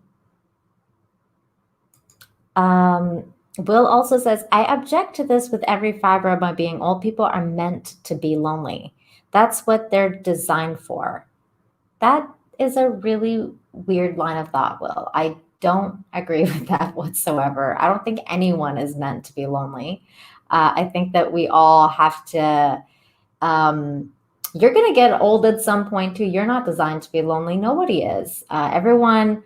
Will also says, I object to this with every fiber of my being. Old people are meant to be lonely. That's what they're designed for. That is a really weird line of thought, Will. I don't agree with that whatsoever. I don't think anyone is meant to be lonely. I think that we all have to, you're going to get old at some point too. You're not designed to be lonely. Nobody is. Everyone,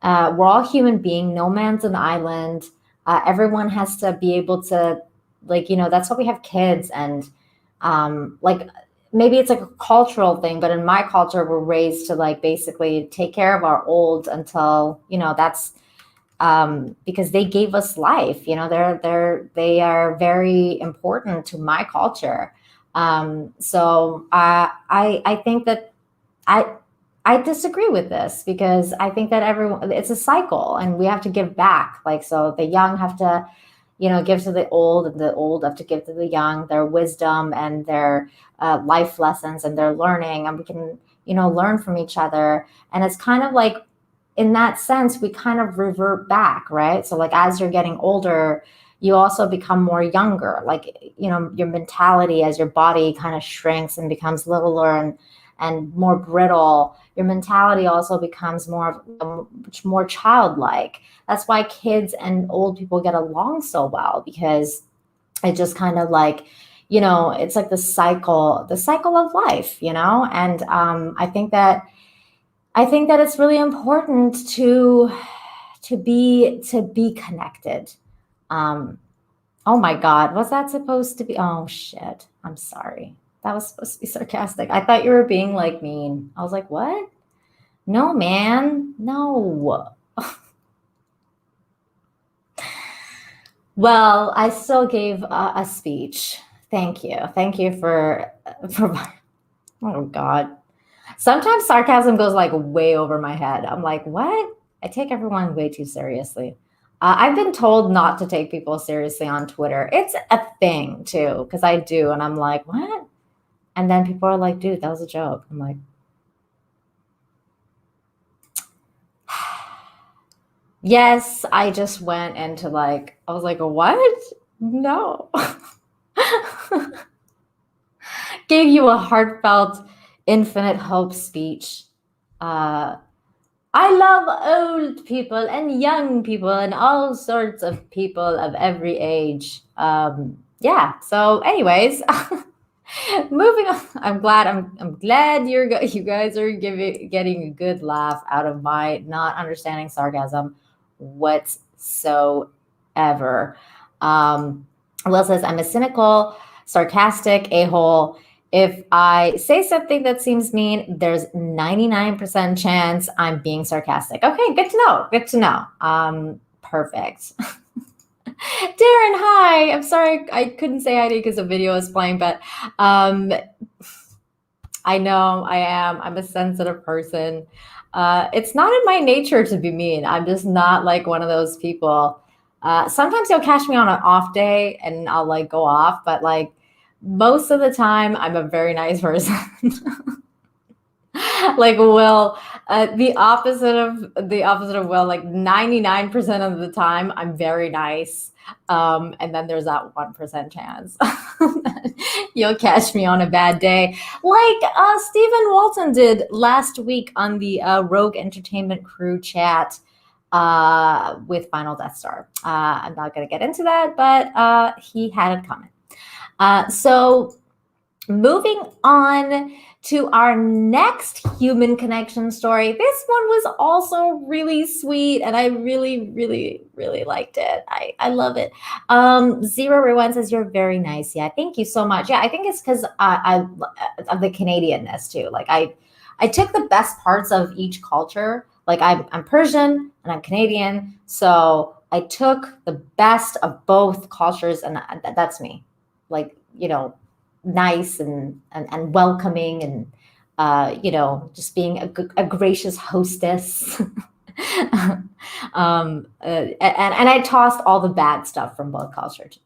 we're all human beings. No man's an island. Everyone has to be able to, that's why we have kids. And maybe it's like a cultural thing, but in my culture, we're raised to basically take care of our old until, that's because they gave us life. They are very important to my culture. So I think that I disagree with this because I think that it's a cycle and we have to give back. So the young have to, give to the old, and the old have to give to the young their wisdom and their life lessons and their learning, and we can, learn from each other. And it's kind of like, in that sense, we kind of revert back, right? So like, as you're getting older, you also become more younger. Like, your mentality, as your body kind of shrinks and becomes littler and more brittle, your mentality also becomes much more childlike. That's why kids and old people get along so well, because it just kind of like, it's like the cycle of life, and I think that it's really important to be connected. Oh my God, was that supposed to be? Oh shit, I'm sorry. That was supposed to be sarcastic. I thought you were being like mean. I was like, what? No, man, no. Well, I still gave a speech. Thank you for. Oh God. Sometimes sarcasm goes like way over my head. I'm like, what? I take everyone way too seriously. I've been told not to take people seriously on Twitter. It's a thing too, because I do. And I'm like, what? And then people are like, dude, that was a joke. I'm like, yes, I just went into like, I was like, what? No. Gave you a heartfelt, infinite hope speech. I love old people and young people and all sorts of people of every age. Yeah. So, anyways, moving on. I'm glad you guys are getting a good laugh out of my not understanding sarcasm whatsoever. Will says, I'm a cynical, sarcastic a-hole. If I say something that seems mean, there's 99% chance I'm being sarcastic. Okay, good to know. Good to know. Perfect. Darren, hi. I'm sorry I couldn't say hi to you because the video is playing, but I know I am. I'm a sensitive person. It's not in my nature to be mean. I'm just not like one of those people. Sometimes you'll catch me on an off day and I'll like go off, but like most of the time I'm a very nice person. Like Will, the opposite of Will, like 99% of the time I'm very nice. And then there's that 1% chance you'll catch me on a bad day, like Stephen Walton did last week on the Rogue Entertainment Crew chat with Final Death Star. I'm not going to get into that, but he had a comment. So moving on to our next human connection story. This one was also really sweet, and I really, really, really liked it. I love it. Zero Rewind says, you're very nice. Yeah, thank you so much. Yeah, I think it's because of the Canadianness too. Like I took the best parts of each culture. Like I'm Persian and I'm Canadian, so I took the best of both cultures, and that's me. Like, nice and welcoming and just being a gracious hostess. And I tossed all the bad stuff from both cultures.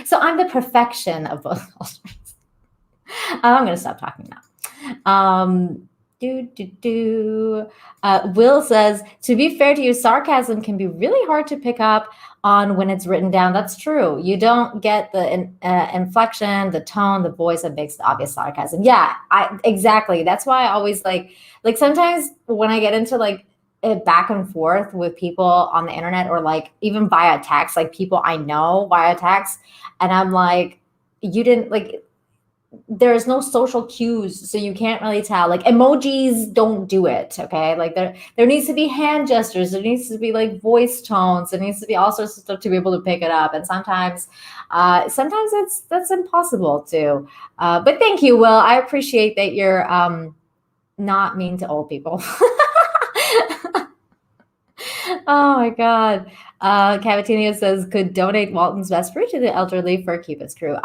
So I'm the perfection of both cultures. I'm gonna stop talking now. Will says, to be fair to you, sarcasm can be really hard to pick up on when it's written down. That's true. You don't get the inflection, the tone, the voice that makes the obvious sarcasm. Yeah, exactly. That's why I always like sometimes when I get into like a back and forth with people on the internet or like even via text, like people I know via text, and I'm like, you didn't like, there's no social cues, so you can't really tell. Like emojis don't do it. Okay, like there needs to be hand gestures, there needs to be like voice tones, there needs to be all sorts of stuff to be able to pick it up. And sometimes that's impossible to. But thank you, Will. I appreciate that you're not mean to old people. Oh my God. Cavatinho says, could donate Walton's best fruit to the elderly for Cupid's crew.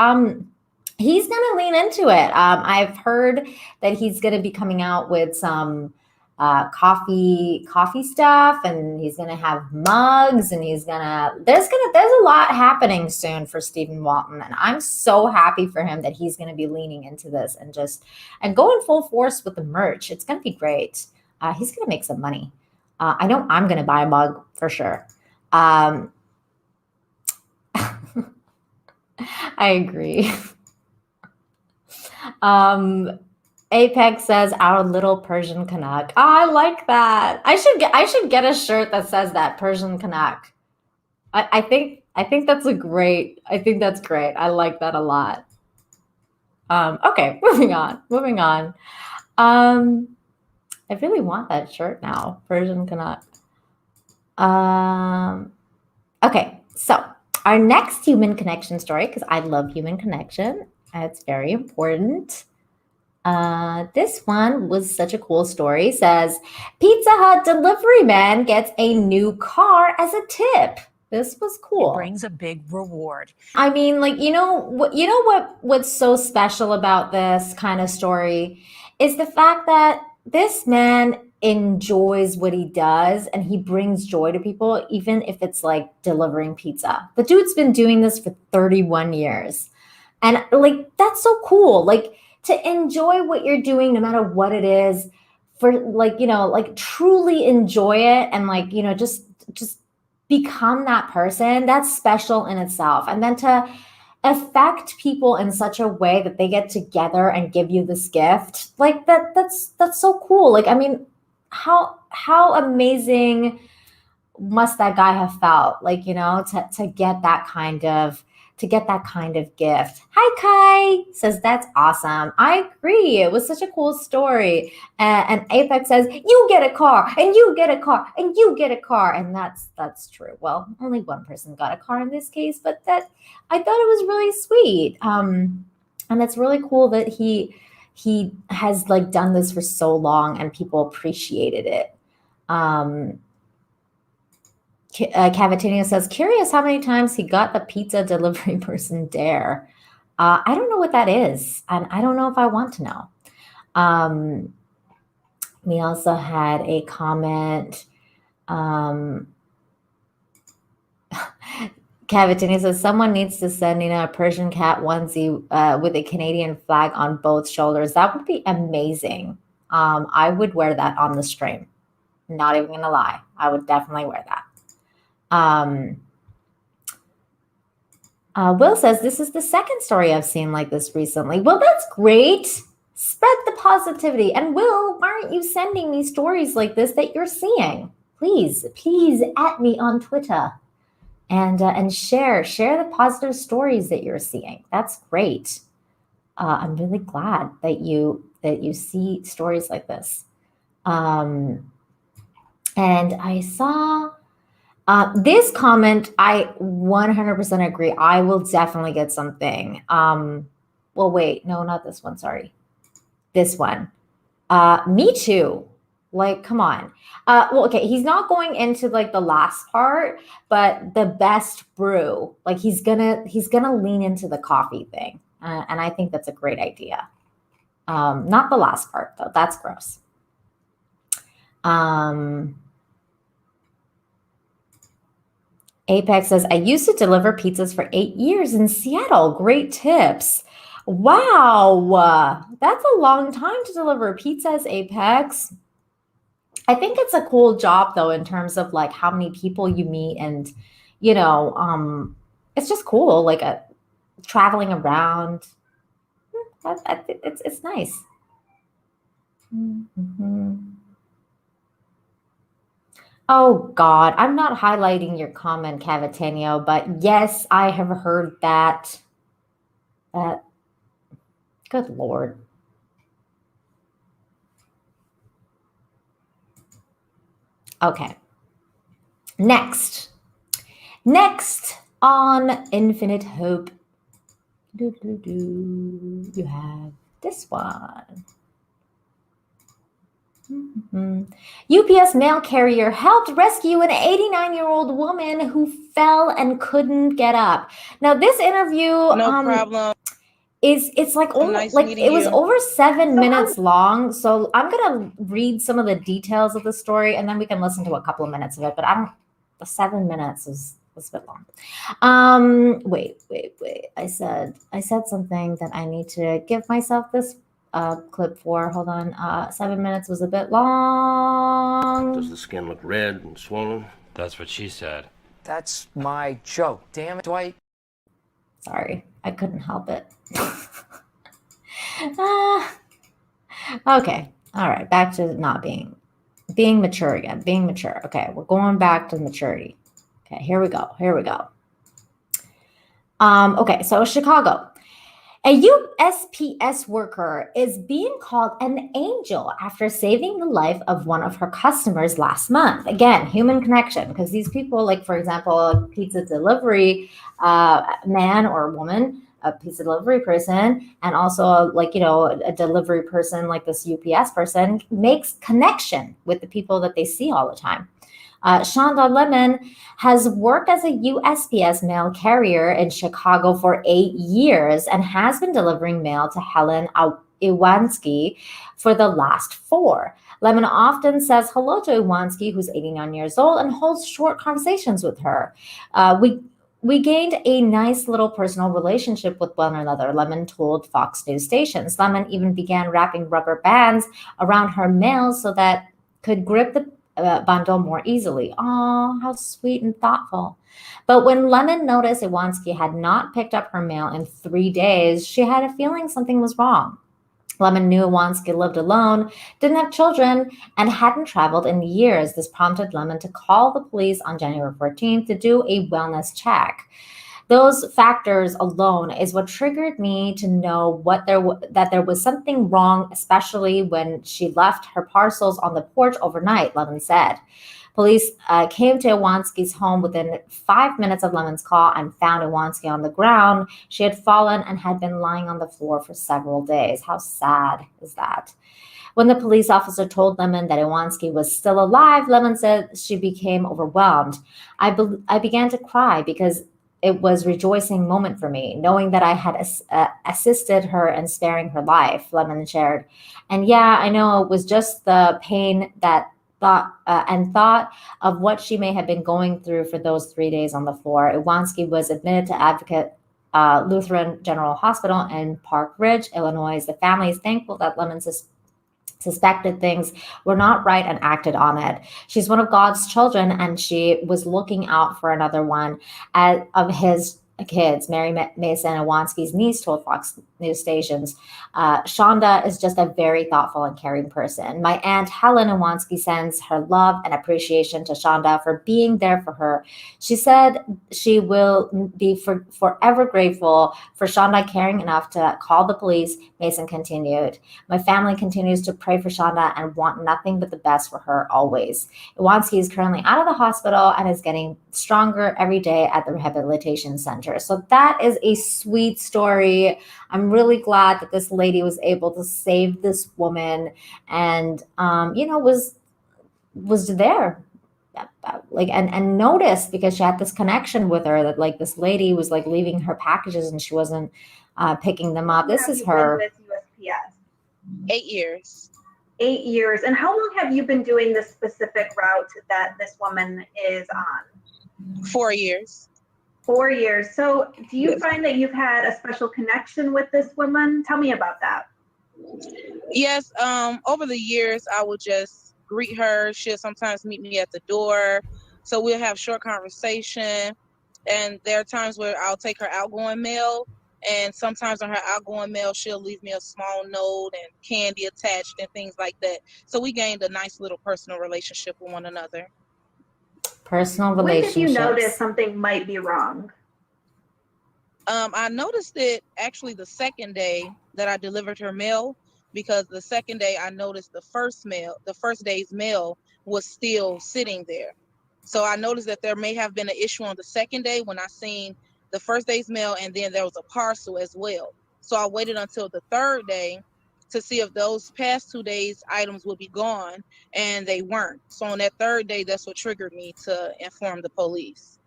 He's going to lean into it. I've heard that he's going to be coming out with some coffee stuff, and he's gonna have mugs, and there's a lot happening soon for Stephen Walton, and I'm so happy for him that he's gonna be leaning into this and going full force with the merch. It's gonna be great. He's gonna make some money. I know I'm gonna buy a mug for sure. I agree. Apex says our little Persian Canuck. Oh, I like that. I should get a shirt that says that, Persian Canuck. I think that's great. I think that's great. I like that a lot. Okay, moving on. I really want that shirt now, Persian Canuck. Okay, so our next human connection story, because I love human connection. It's very important. This one was such a cool story. Says, Pizza Hut delivery man gets a new car as a tip. This was cool. It brings a big reward. I mean, like, what's so special about this kind of story is the fact that this man enjoys what he does and he brings joy to people, even if it's like delivering pizza. The dude's been doing this for 31 years. And like, that's so cool. Like, to enjoy what you're doing, no matter what it is, for like truly enjoy it and like, just become that person, that's special in itself. And then to affect people in such a way that they get together and give you this gift, like that's so cool. Like, I mean, how amazing must that guy have felt, like, to get that kind of gift. Hi, Kai says, that's awesome. I agree. It was such a cool story. And Apex says, you get a car, and you get a car, and you get a car. And that's true. Well, only one person got a car in this case, but I thought it was really sweet. And it's really cool that he has like done this for so long and people appreciated it. Cavatinho says, curious how many times he got the pizza delivery person dare. I don't know what that is, and I don't know if I want to know. We also had a comment. Cavatinho says, someone needs to send Nina a Persian cat onesie with a Canadian flag on both shoulders. That would be amazing. I would wear that on the stream. Not even gonna lie. I would definitely wear that. Will says, this is the second story I've seen like this recently. Well, that's great. Spread the positivity. And Will, why aren't you sending me stories like this that you're seeing? Please at me on Twitter and share the positive stories that you're seeing. That's great. I'm really glad that you see stories like this. And I saw this comment, I 100% agree. I will definitely get something. Well, wait, no, not this one. Sorry. This one. Me too. Like, come on. Well, okay. He's not going into like the last part, but the best brew, like he's gonna lean into the coffee thing. And I think that's a great idea. Not the last part though. That's gross. Apex says, I used to deliver pizzas for 8 years in Seattle. Great tips. Wow. That's a long time to deliver pizzas, Apex. I think it's a cool job though, in terms of like how many people you meet and, it's just cool. Like traveling around. It's nice. Mm-hmm. Oh God, I'm not highlighting your comment, Cavatinho, but yes, I have heard that. Good Lord. Okay. Next on Infinite Hope, you have this one. Mm-hmm. UPS mail carrier helped rescue an 89-year-old woman who fell and couldn't get up. Now, this interview No problem. it's like over, nice like meeting it was you. over 7 minutes long. So I'm gonna read some of the details of the story, and then we can listen to a couple of minutes of it. But the 7 minutes was a bit long. Wait. I said something that I need to give myself this clip for. Hold on. 7 minutes was a bit long. Does the skin look red and swollen? That's what she said. That's my joke. Damn it, Dwight. Sorry, I couldn't help it. Okay. All right. Back to not being mature again. Being mature. Okay. We're going back to maturity. Okay. Here we go. Okay. So Chicago. A USPS worker is being called an angel after saving the life of one of her customers last month. Again, human connection, because these people, like, for example, a pizza delivery man or woman, a pizza delivery person, and also a delivery person like this UPS person makes connection with the people that they see all the time. Shonda Lemon has worked as a USPS mail carrier in Chicago for 8 years and has been delivering mail to Helen Iwanski for the last 4. Lemon often says hello to Iwanski, who's 89 years old, and holds short conversations with her. We gained a nice little personal relationship with one another, Lemon told Fox News stations. Lemon even began wrapping rubber bands around her mail so that could grip the bundle more easily. Oh, how sweet and thoughtful. But when Lemon noticed Iwanski had not picked up her mail in 3 days, she had a feeling something was wrong. Lemon knew Iwanski lived alone, didn't have children, and hadn't traveled in years. This prompted Lemon to call the police on January 14th to do a wellness check. Those factors alone is what triggered me to know that there was something wrong, especially when she left her parcels on the porch overnight, Lemon said. Police came to Iwanski's home within 5 minutes of Lemon's call and found Iwanski on the ground. She had fallen and had been lying on the floor for several days. How sad is that? When the police officer told Lemon that Iwanski was still alive, Lemon said she became overwhelmed. I began to cry because it was a rejoicing moment for me, knowing that I had assisted her in sparing her life, Lemon shared. And yeah, I know it was just the pain that thought of what she may have been going through for those 3 days on the floor. Iwanski was admitted to Advocate Lutheran General Hospital in Park Ridge, Illinois. The family is thankful that Lemon suspected things were not right and acted on it. She's one of God's children, and she was looking out for another one of his kids. Mary Mason Iwanski's niece told Fox News stations, Shonda is just a very thoughtful and caring person. My aunt Helen Iwanski sends her love and appreciation to Shonda for being there for her. She said she will be forever grateful for Shonda caring enough to call the police. Mason continued, my family continues to pray for Shonda and want nothing but the best for her always. Iwanski is currently out of the hospital and is getting stronger every day at the rehabilitation center. So that is a sweet story. I'm really glad that this lady was able to save this woman and, was there. And noticed, because she had this connection with her, that like this lady was like leaving her packages and she wasn't picking them up. This is her. With USPS? 8 years. 8 years. And how long have you been doing this specific route that this woman is on? 4 years. 4 years. So do you find that you've had a special connection with this woman? Tell me about that. Yes. Over the years, I would just greet her. She'll sometimes meet me at the door. So we'll have short conversation. And there are times where I'll take her outgoing mail. And sometimes on her outgoing mail, she'll leave me a small note and candy attached and things like that. So we gained a nice little personal relationship with one another. Personal relationships. When did you notice something might be wrong? I noticed it actually the second day that I delivered her mail, because the second day I noticed the first day's mail was still sitting there. So I noticed that there may have been an issue on the second day when I seen the first day's mail, and then there was a parcel as well. So I waited until the third day to see if those past 2 days items would be gone, and they weren't. So on that third day, that's what triggered me to inform the police.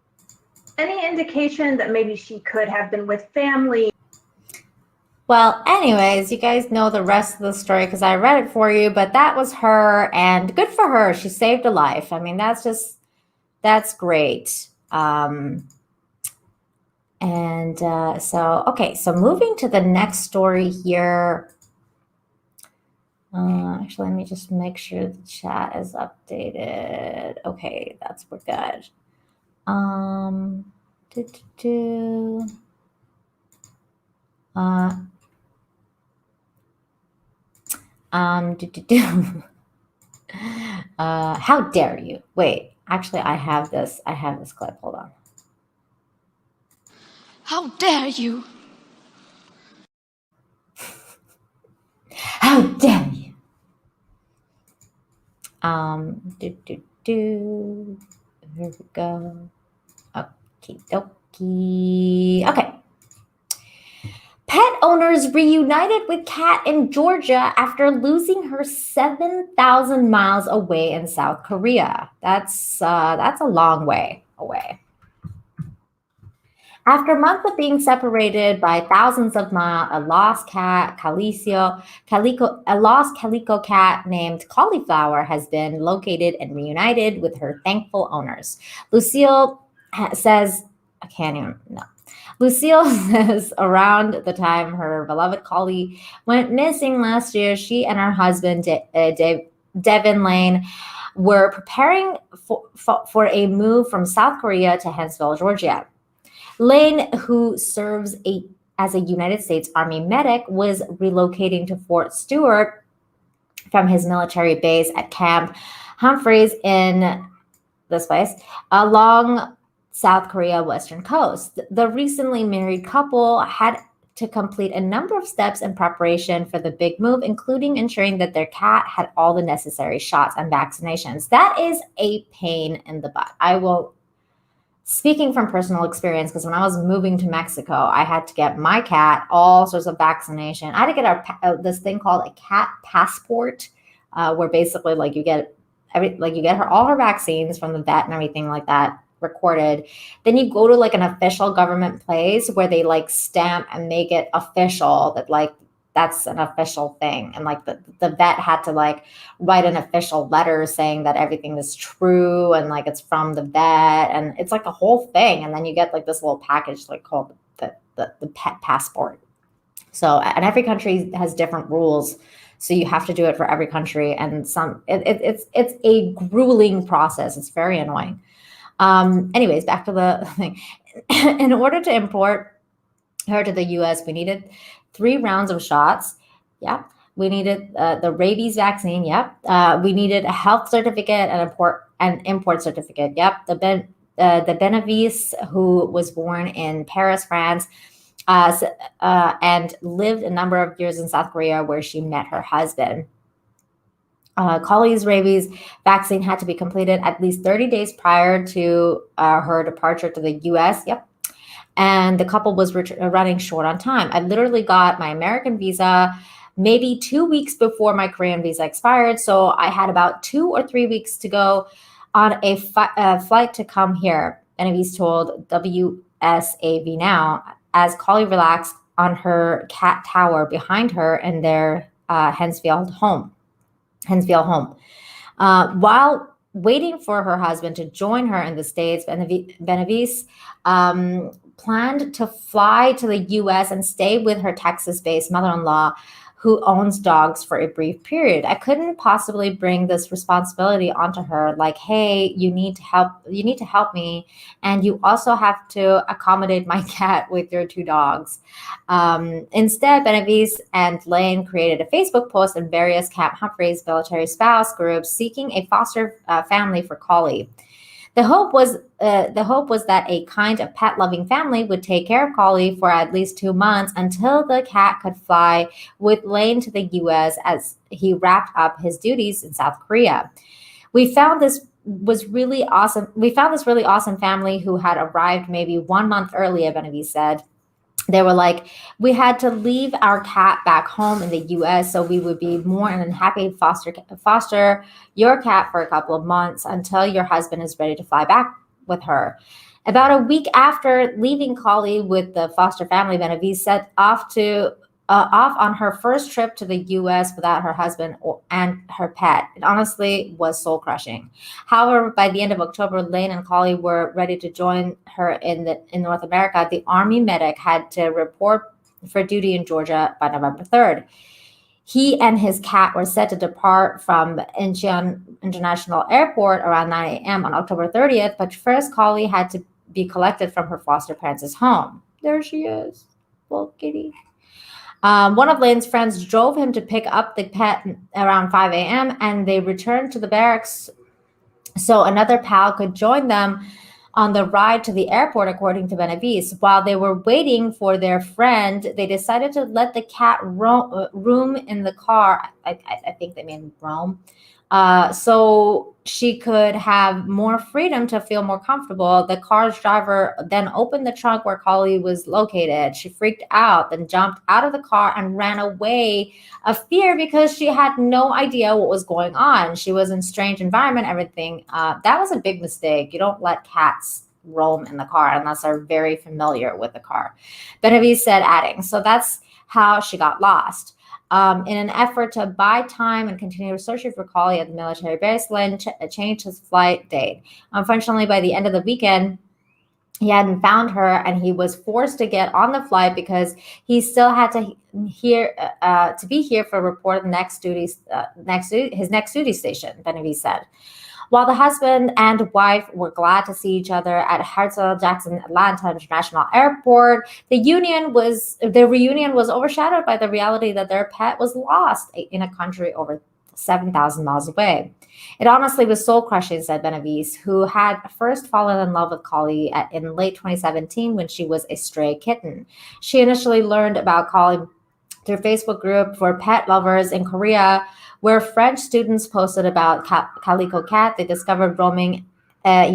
Any indication that maybe she could have been with family? Well, anyways, you guys know the rest of the story because I read it for you, but that was her, and good for her. She saved a life. I mean, that's great. Okay, so moving to the next story here. Actually, let me just make sure the chat is updated. Okay, we're good. Do, do, do. Do, do, do. How dare you? Wait, actually, I have this clip. Hold on. How dare you? How dare you? Here we go. Okie dokie. Okay. Pet owners reunited with cat in Georgia after losing her 7,000 miles away in South Korea. That's a long way away. After months of being separated by thousands of miles, a lost calico cat named Cauliflower has been located and reunited with her thankful owners. Lucille says, I can't even, no. Lucille says around the time her beloved collie went missing last year, she and her husband, Devin Lane, were preparing for a move from South Korea to Huntsville, Georgia. Lane, who serves as a United States Army medic, was relocating to Fort Stewart from his military base at Camp Humphreys in this place along South Korea western coast. The recently married couple had to complete a number of steps in preparation for the big move, including ensuring that their cat had all the necessary shots and vaccinations. That is a pain in the butt. Speaking from personal experience, because when I was moving to Mexico, I had to get my cat all sorts of vaccination. I had to get this thing called a cat passport, where basically you get all her vaccines from the vet and everything like that recorded. Then you go to an official government place where they stamp and make it official that that's an official thing. And the vet had to write an official letter saying that everything is true and it's from the vet. And it's a whole thing. And then you get this little package called the pet passport. So, and every country has different rules. So you have to do it for every country. And it's a grueling process. It's very annoying. Anyways, back to the thing. In order to import her to the U.S., we needed 3 rounds of shots. Yep. We needed the rabies vaccine. Yep. We needed a health certificate and import certificate. Yep. The Benavis, who was born in Paris, France, and lived a number of years in South Korea, where she met her husband. Collie's rabies vaccine had to be completed at least 30 days prior to her departure to the U.S. Yep. And the couple was running short on time. I literally got my American visa maybe 2 weeks before my Korean visa expired. So I had about 2 or 3 weeks to go on a flight to come here. And he's told WSAV Now as Collie relaxed on her cat tower behind her in their Huntsville home. While waiting for her husband to join her in the States, Benavis planned to fly to the U.S. and stay with her Texas-based mother-in-law, who owns dogs, for a brief period. I couldn't possibly bring this responsibility onto her, hey, you need to help me, and you also have to accommodate my cat with your 2 dogs. Instead, Benavis and Lane created a Facebook post in various Camp Humphreys military spouse groups seeking a foster family for Collie. The hope was that a kind of pet-loving family would take care of Collie for at least 2 months until the cat could fly with Lane to the U.S. as he wrapped up his duties in South Korea. We found this really awesome family who had arrived maybe 1 month earlier, Benavis said. They were we had to leave our cat back home in the U.S. so we would be more than happy to foster your cat for a couple of months until your husband is ready to fly back with her. About a week after leaving Collie with the foster family, Benavis set off to off on her first trip to the U.S. without her husband and her pet. It honestly was soul crushing. However, by the end of October, Lane and Collie were ready to join her in North America. The Army medic had to report for duty in Georgia by November 3rd. He and his cat were set to depart from Incheon International Airport around 9 a.m. on October 30th, but first Collie had to be collected from her foster parents' home. There she is, little kitty. One of Lane's friends drove him to pick up the pet around 5 a.m. and they returned to the barracks so another pal could join them on the ride to the airport, according to Benavides. While they were waiting for their friend, they decided to let the cat roam in the car. I think they mean roam. So she could have more freedom to feel more comfortable. The car's driver then opened the trunk where Collie was located. She freaked out, then jumped out of the car and ran away of fear because she had no idea what was going on. She was in a strange environment, everything. That was a big mistake. You don't let cats roam in the car unless they're very familiar with the car. Benavides said, adding, so that's how she got lost. In an effort to buy time and continue searching for Collie at the military base, Lynn changed his flight date. Unfortunately, by the end of the weekend, he hadn't found her, and he was forced to get on the flight because he still had to be here for a report his next duty station. Benavides said. While the husband and wife were glad to see each other at Hartsfield-Jackson Atlanta International Airport, the reunion was overshadowed by the reality that their pet was lost in a country over 7,000 miles away. It honestly was soul-crushing, said Benavides, who had first fallen in love with Collie in late 2017 when she was a stray kitten. She initially learned about Collie through a Facebook group for pet lovers in Korea, where French students posted about Calico Cat they discovered roaming at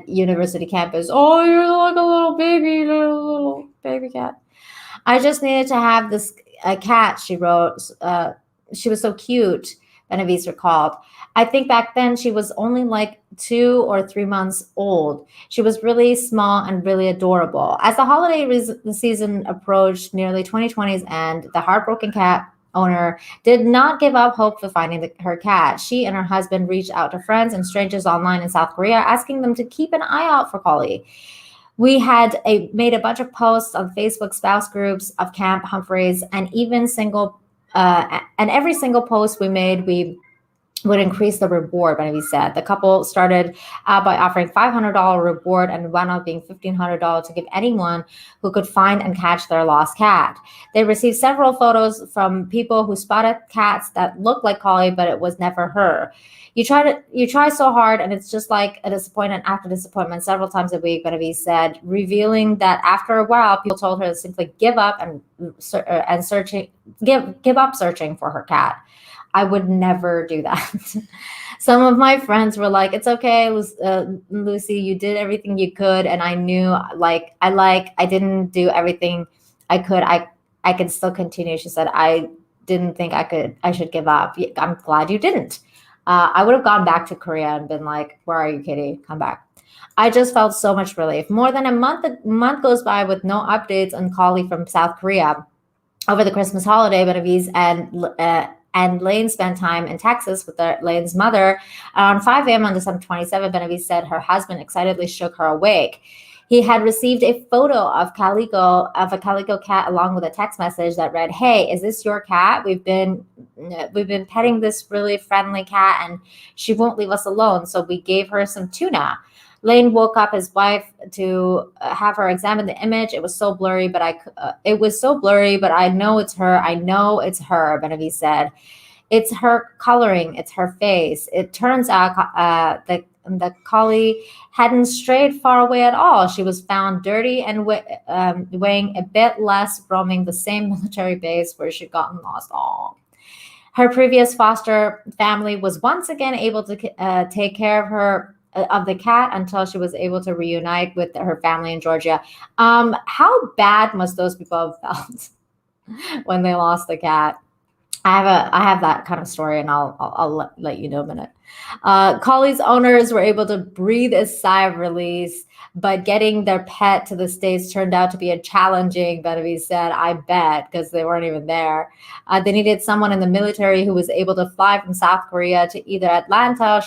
university campus. Oh, you're like a little baby cat. I just needed to have this cat, she wrote. She was so cute, Benavides recalled. I think back then she was only like 2 or 3 months old. She was really small and really adorable. As the holiday season approached, nearly 2020's end, the heartbroken cat owner did not give up hope for finding her cat. She and her husband reached out to friends and strangers online in South Korea, asking them to keep an eye out for Collie. We had made a bunch of posts on Facebook spouse groups of Camp Humphreys, and even every single post we made, we would increase the reward, Benavides said. The couple started out by offering $500 reward and wound up being $1,500 to give anyone who could find and catch their lost cat. They received several photos from people who spotted cats that looked like Collie, but it was never her. You try so hard, and it's just like a disappointment after disappointment several times a week, Benavides said, revealing that after a while, people told her to simply give up searching for her cat. I would never do that. Some of my friends were like, it's okay, Lucy, you did everything you could. And I knew I didn't do everything I could. I can still continue. She said, I didn't think I should give up. I'm glad you didn't. I would have gone back to Korea and been like, where are you, kitty? Come back. I just felt so much relief. More than a month goes by with no updates on Collie from South Korea. Over the Christmas holiday, Benavides and Lane spent time in Texas with Lane's mother. Around 5 a.m. on December 27, Benavides said her husband excitedly shook her awake. He had received a photo of a calico cat along with a text message that read, "Hey, is this your cat? We've been petting this really friendly cat and she won't leave us alone, so we gave her some tuna." Lane woke up his wife to have her examine the image. It was so blurry, but I know it's her. I know it's her, Benavides said. It's her coloring. It's her face. It turns out the Collie hadn't strayed far away at all. She was found dirty and weighing a bit less, roaming the same military base where she'd gotten lost. All. Her previous foster family was once again able to take care of the cat until she was able to reunite with her family in Georgia. How bad must those people have felt when they lost the cat? I have that kind of story, and I'll let you know in a minute. Collie's owners were able to breathe a sigh of release, but getting their pet to the States turned out to be a challenging, Benavides said, I bet, because they weren't even there. They needed someone in the military who was able to fly from South Korea to either Atlanta,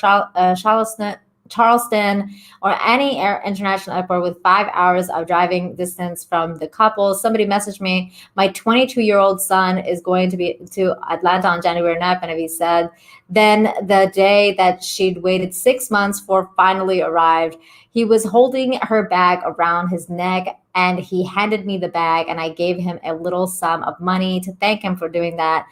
Charleston, or any international airport with 5 hours of driving distance from the couple. Somebody messaged me, my 22-year-old son is going to be to Atlanta on January 9th, and he said, then the day that she'd waited 6 months for finally arrived. He was holding her bag around his neck, and he handed me the bag, and I gave him a little sum of money to thank him for doing that.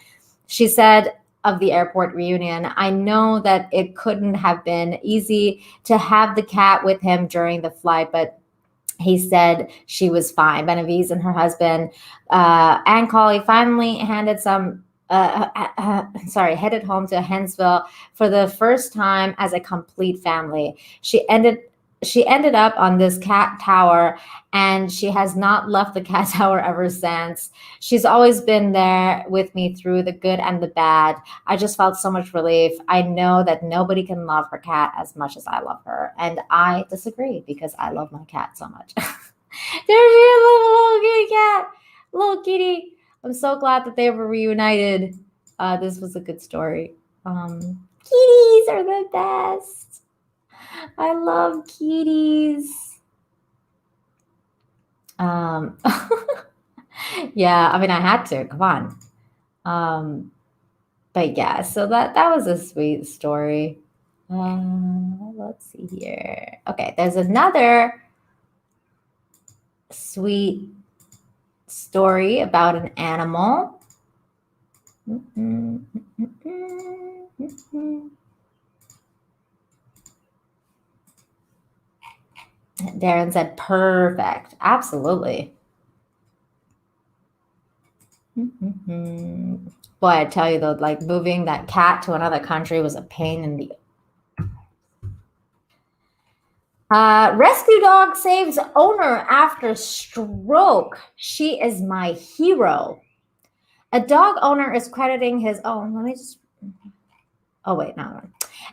She said of the airport reunion, I know that it couldn't have been easy to have the cat with him during the flight, but he said she was fine. Benavides and her husband, Ann Colley, finally headed home to Hensville for the first time as a complete family. She ended up on this cat tower, and she has not left the cat tower ever since. She's always been there with me through the good and the bad. I just felt so much relief. I know that nobody can love her cat as much as I love her. And I disagree, because I love my cat so much. There's your little kitty cat, little kitty. I'm so glad that they were reunited. This was a good story. Kitties are the best. I love kitties. Yeah, I mean, I had to. Come on. But yeah, so that was a sweet story. Let's see here. Okay, there's another sweet story about an animal. Darren said, perfect. Absolutely. Boy, I tell you though, like moving that cat to another country was a pain in the... Rescue dog saves owner after stroke. She is my hero. A dog owner is crediting his...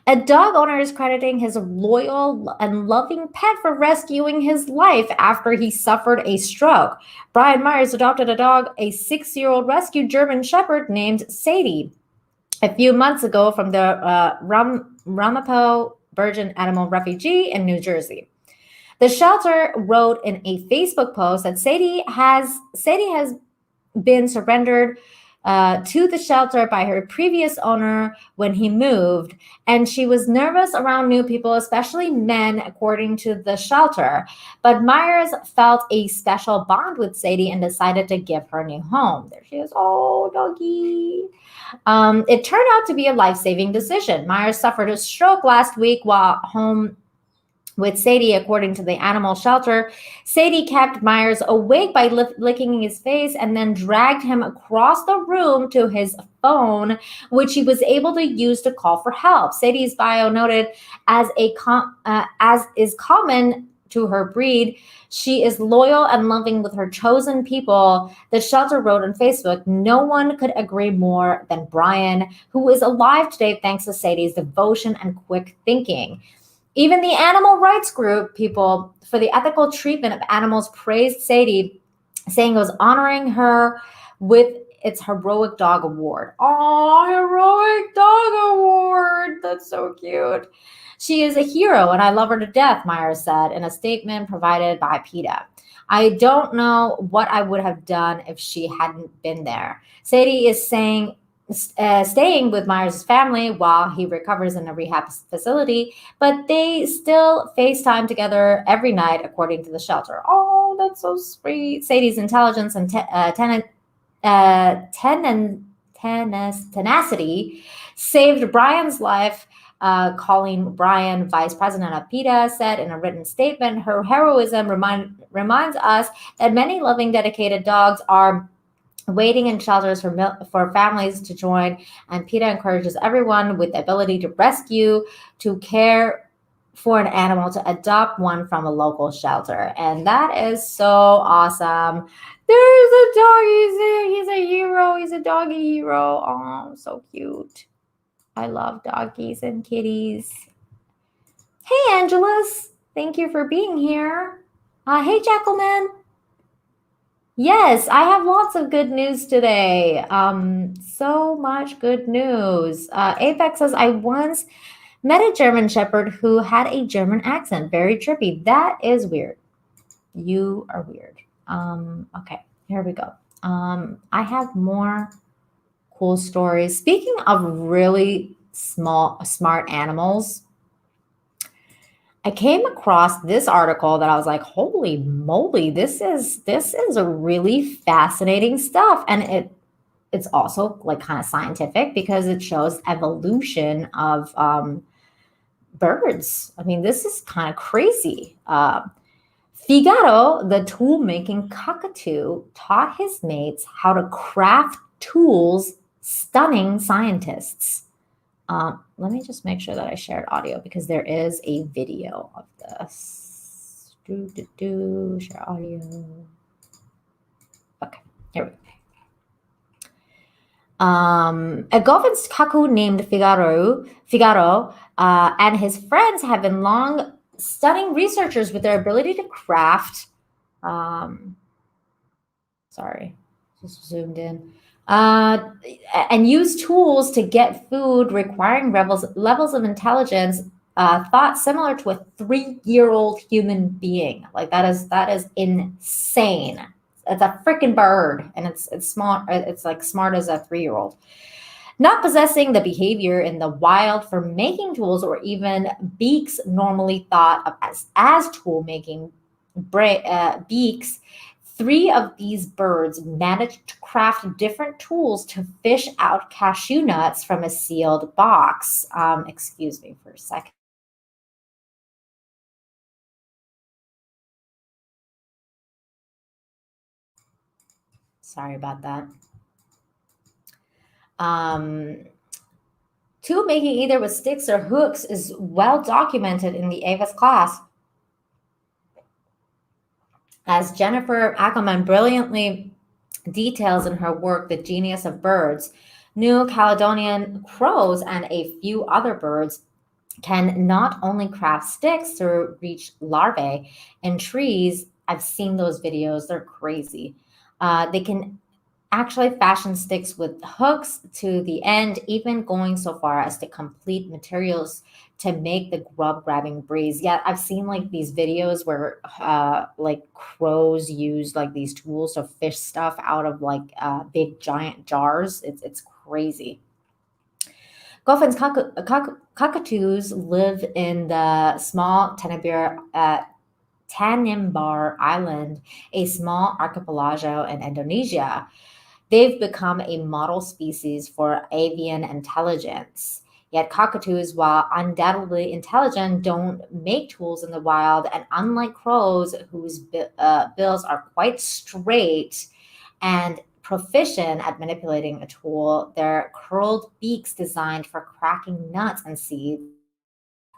A dog owner is crediting his loyal and loving pet for rescuing his life after he suffered a stroke. Brian Myers adopted a dog, a 6-year-old rescue German Shepherd named Sadie, a few months ago from the Ramapo Virgin Animal Refugee in New Jersey. The shelter wrote in a Facebook post that Sadie has been surrendered to the shelter by her previous owner when he moved, and she was nervous around new people, especially men, according to the shelter. But Myers felt a special bond with Sadie and decided to give her a new home. There she is. Oh, doggy. It turned out to be a life-saving decision. Myers suffered a stroke last week while home with Sadie, according to the animal shelter. Sadie kept Myers awake by licking his face and then dragged him across the room to his phone, which he was able to use to call for help. Sadie's bio noted, as is common to her breed, she is loyal and loving with her chosen people. The shelter wrote on Facebook, no one could agree more than Brian, who is alive today thanks to Sadie's devotion and quick thinking. Even the animal rights group, People for the Ethical Treatment of Animals, praised Sadie, saying it was honoring her with its Heroic Dog Award. Oh, Heroic Dog Award. That's so cute. She is a hero, and I love her to death, Myers said in a statement provided by PETA. I don't know what I would have done if she hadn't been there. Sadie is staying with Myers' family while he recovers in a rehab facility, but they still FaceTime together every night, according to the shelter. Oh, that's so sweet. Sadie's intelligence and tenacity saved Brian's life. Colleen Bryan, vice president of PETA, said in a written statement, her heroism reminds us that many loving, dedicated dogs are waiting in shelters for families to join, and PETA encourages everyone with the ability to rescue to care for an animal to adopt one from a local shelter. And that is so awesome. There's a doggy. He's a hero. He's a doggy hero. Oh, so cute. I love doggies and kitties. Hey, Angelus. Thank you for being here. Hey, Jackalman. Yes, I have lots of good news today. So much good news. Apex says, I once met a German Shepherd who had a German accent. Very trippy. That is weird. You are weird. Okay, here we go. I have more cool stories. Speaking of really smart animals, I came across this article that I was like, holy moly, this is a really fascinating stuff. And it's also like kind of scientific because it shows evolution of birds. I mean, this is kind of crazy. Figaro, the tool-making cockatoo, taught his mates how to craft tools, stunning scientists. Let me just make sure that I shared audio because there is a video of this. Share audio. Okay, here we go. A Gotham's cuckoo named Figaro, and his friends have been long stunning researchers with their ability to craft. Sorry, just zoomed in. And use tools to get food requiring levels of intelligence thought similar to a 3-year-old human being. Like that is insane. It's a freaking bird, and it's smart. It's like smart as a 3-year-old. Not possessing the behavior in the wild for making tools or even beaks normally thought of as tool making beaks. 3 of these birds managed to craft different tools to fish out cashew nuts from a sealed box. Excuse me for a second. Sorry about that. Tool making either with sticks or hooks is well documented in the Avis class. As Jennifer Ackerman brilliantly details in her work, The Genius of Birds, New Caledonian crows and a few other birds can not only craft sticks to reach larvae in trees. I've seen those videos. They're crazy. They can actually fashion sticks with hooks to the end, even going so far as to complete materials to make the grub grabbing breeze. Yeah, I've seen like these videos where like crows use like these tools to fish stuff out of like big giant jars. It's crazy. Goffin's cockatoos live in the small Tanimbar Island, a small archipelago in Indonesia. They've become a model species for avian intelligence. Yet cockatoos, while undoubtedly intelligent, don't make tools in the wild. And unlike crows, whose bills are quite straight and proficient at manipulating a tool, their curled beaks designed for cracking nuts and seeds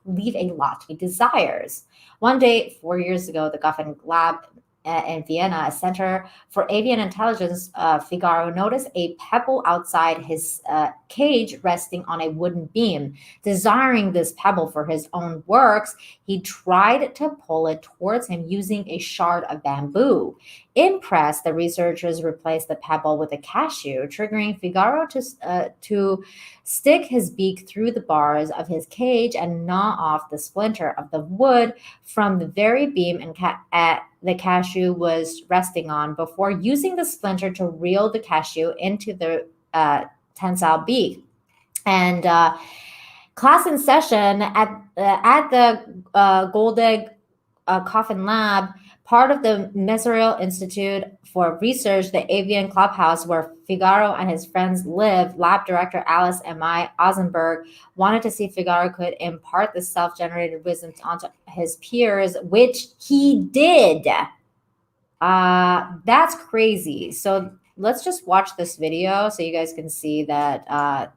leave a lot to be desires. One day, 4 years ago, the Goffin Lab in Vienna, a center for avian intelligence, Figaro noticed a pebble outside his cage resting on a wooden beam. Desiring this pebble for his own works, he tried to pull it towards him using a shard of bamboo. Impressed, the researchers replaced the pebble with a cashew, triggering Figaro to stick his beak through the bars of his cage and gnaw off the splinter of the wood from the very beam the cashew was resting on before using the splinter to reel the cashew into the tensile beak. And class in session at the Goldig Coffin Lab, part of the Meserial Institute for Research, the avian clubhouse where Figaro and his friends live. Lab director Alice M.I. Ozenberg wanted to see if Figaro could impart the self-generated wisdom onto his peers, which he did. That's crazy. So let's just watch this video so you guys can see that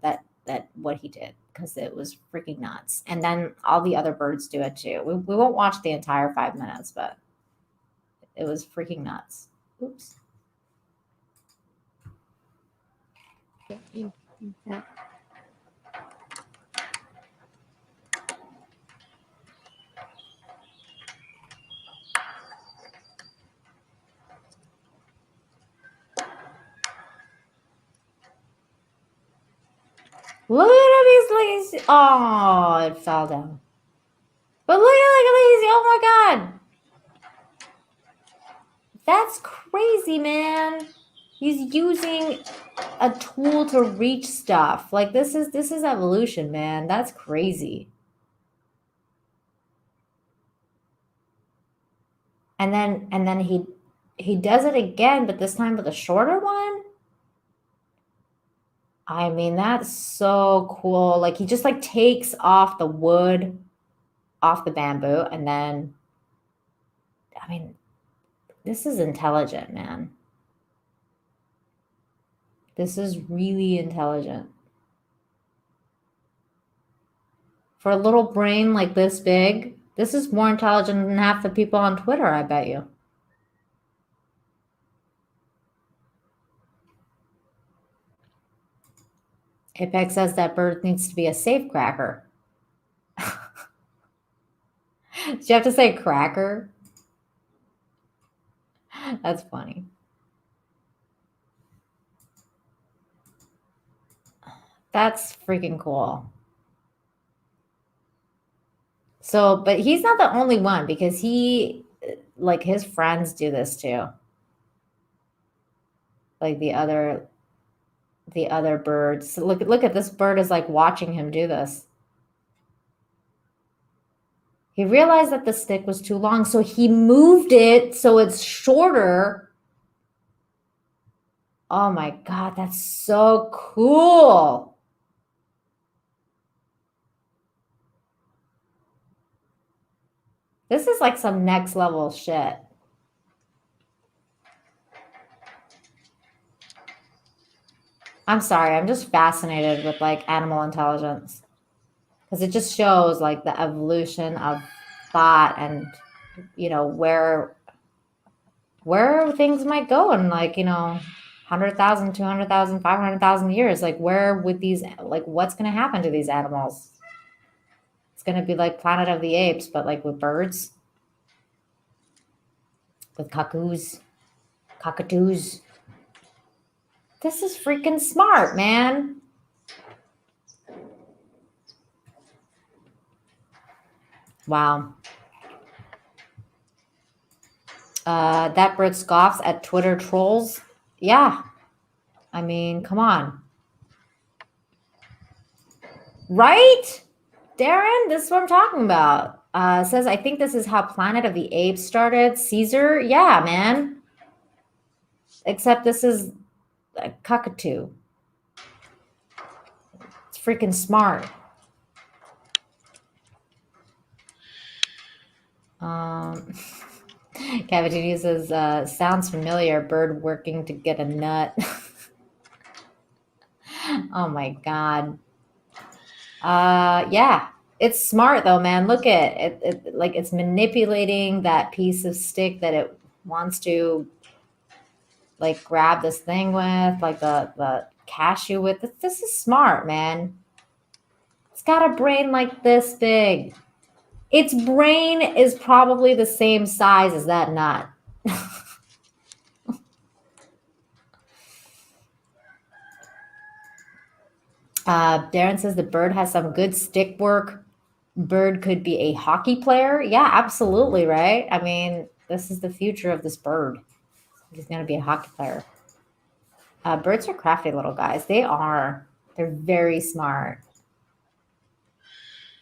that what he did, because it was freaking nuts. And then all the other birds do it too. We won't watch the entire 5 minutes, but it was freaking nuts. Oops. Look at these lazy. Oh, it fell down. But look at lazy. Oh my god. That's crazy, man. He's using a tool to reach stuff. Like this is evolution, man. That's crazy. And then he does it again, but this time with a shorter one. I mean, that's so cool. Like he just like takes off the wood off the bamboo and then I mean, this is intelligent, man. This is really intelligent. For a little brain like this big, this is more intelligent than half the people on Twitter, I bet you. Apex says that bird needs to be a safe cracker. Did you have to say cracker? That's funny. That's freaking cool. So, but he's not the only one because like his friends do this too. Like the other birds. Look at this bird is like watching him do this. He realized that the stick was too long, so he moved it so it's shorter. Oh my God, that's so cool. This is like some next level shit. I'm sorry, I'm just fascinated with like animal intelligence. Because it just shows like the evolution of thought and, you know, where things might go in like, you know, 100,000, 200,000, 500,000 years. Like where would these, like what's going to happen to these animals? It's going to be like Planet of the Apes, but like with birds. With cockatoos. This is freaking smart, man. Wow. That bird scoffs at Twitter trolls. Yeah. I mean, come on. Right? Darren, this is what I'm talking about. Says, I think this is how Planet of the Apes started. Caesar? Yeah, man. Except this is a cockatoo. It's freaking smart. Cavatini says, sounds familiar. Bird working to get a nut. Oh my God. Yeah. It's smart though, man. Look at it. Like it's manipulating that piece of stick that it wants to like grab this thing with, like the cashew with. This is smart, man. It's got a brain like this big. Its brain is probably the same size as that nut. Darren says the bird has some good stick work. Bird could be a hockey player. Yeah, absolutely, right? I mean, this is the future of this bird. He's going to be a hockey player. Birds are crafty little guys. They are. They're very smart.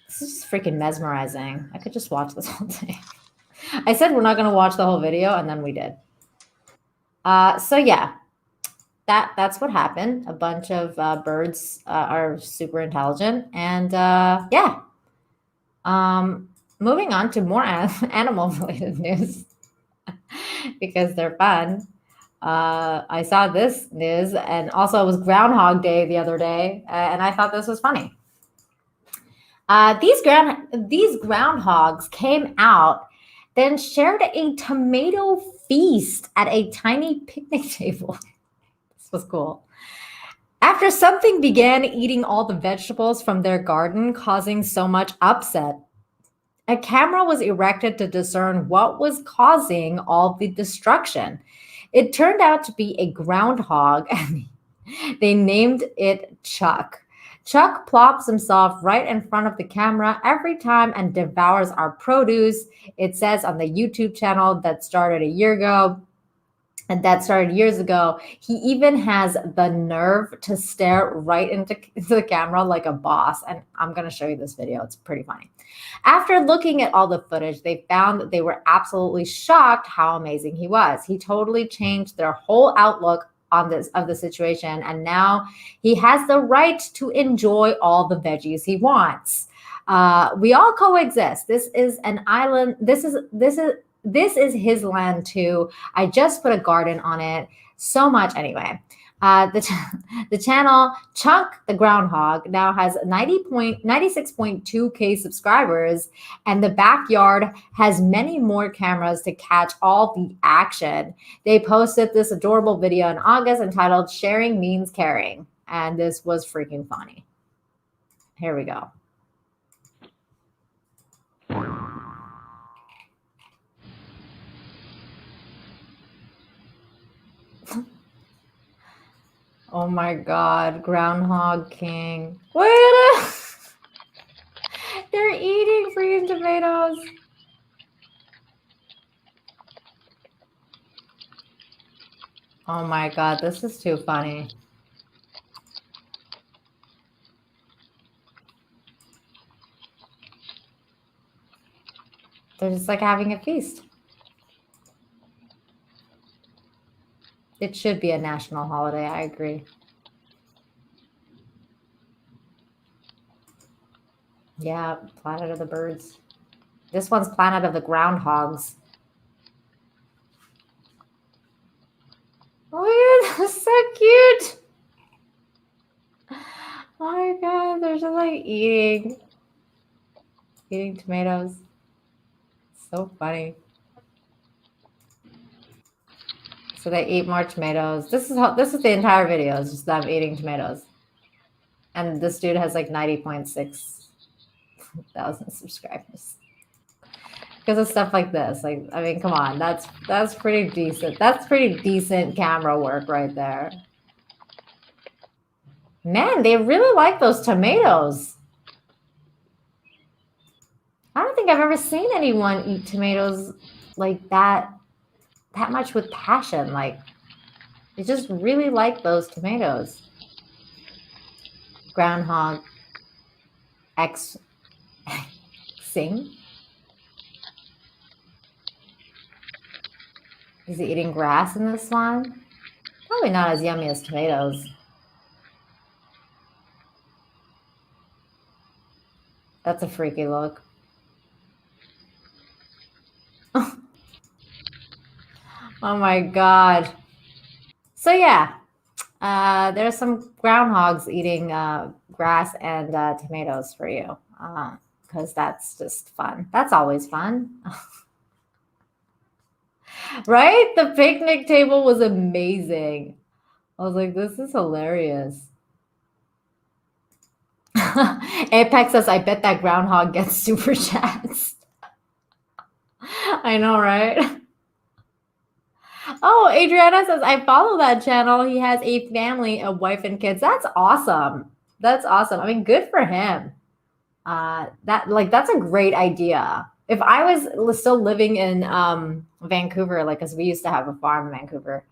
This is just freaking mesmerizing. I could just watch this all day. I said we're not going to watch the whole video, and then we did. So yeah, that's what happened. A bunch of birds are super intelligent, and yeah. Moving on to more animal-related news because they're fun. I saw this news, and also it was Groundhog Day the other day, and I thought this was funny. These groundhogs came out, then shared a tomato feast at a tiny picnic table. This was cool. After something began eating all the vegetables from their garden, causing so much upset, a camera was erected to discern what was causing all the destruction. It turned out to be a groundhog, and they named it Chuck. Chuck plops himself right in front of the camera every time and devours our produce. It says on the YouTube channel that started a year ago. And that started years ago. He even has the nerve to stare right into the camera like a boss. And I'm going to show you this video. It's pretty funny. After looking at all the footage, they found that they were absolutely shocked how amazing he was. He totally changed their whole outlook on this of the situation. And now he has the right to enjoy all the veggies he wants. We all coexist. This is an island. This is his land too. I just put a garden on it. So much anyway. The channel Chunk the Groundhog now has 96.2K subscribers, and the backyard has many more cameras to catch all the action. They posted this adorable video in August entitled "Sharing Means Caring," and this was freaking funny. Here we go. Oh my God, Groundhog King. Wait, they're eating freaking tomatoes. Oh my God, this is too funny. They're just like having a feast. It should be a national holiday, I agree. Yeah, Planet of the Birds. This one's Planet of the Groundhogs. Oh, that's so cute. Oh my God, they're just like eating tomatoes. So funny. So they eat more tomatoes. This is the entire video. It's just them eating tomatoes. And this dude has like 90.6 thousand subscribers. Because of stuff like this. Like, I mean, come on. That's pretty decent. That's pretty decent camera work right there. Man, they really like those tomatoes. I don't think I've ever seen anyone eat tomatoes like that much with passion. Like, they just really like those tomatoes. Groundhog X Sing. Is he eating grass in this one? Probably not as yummy as tomatoes. That's a freaky look. Oh my God. So yeah, there's some groundhogs eating grass and tomatoes for you, because that's just fun. That's always fun. Right? The picnic table was amazing. I was like, this is hilarious. Apex says, I bet that groundhog gets super chats. I know, right? Oh, Adriana says, I follow that channel. He has a family, a wife and kids. That's awesome. That's awesome. I mean, good for him. That's a great idea. If I was still living in Vancouver, like, because we used to have a farm in Vancouver,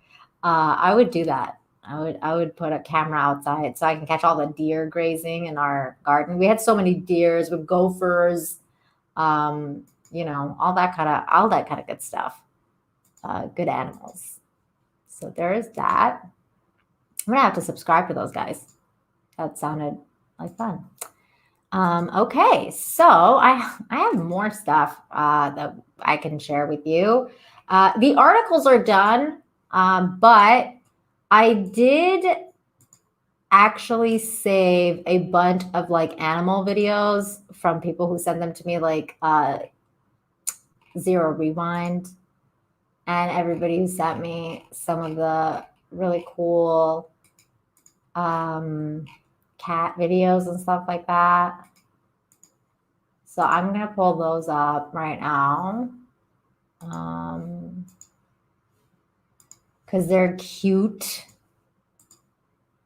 I would do that. I would put a camera outside so I can catch all the deer grazing in our garden. We had so many deers with gophers, you know, all that kind of good stuff. Good animals. So there is that. I'm gonna have to subscribe to those guys. That sounded like fun. Okay, so I have more stuff that I can share with you. The articles are done, but I did actually save a bunch of like animal videos from people who send them to me, like Zero Rewind, and everybody who sent me some of the really cool cat videos and stuff like that. So I'm going to pull those up right now. Because they're cute.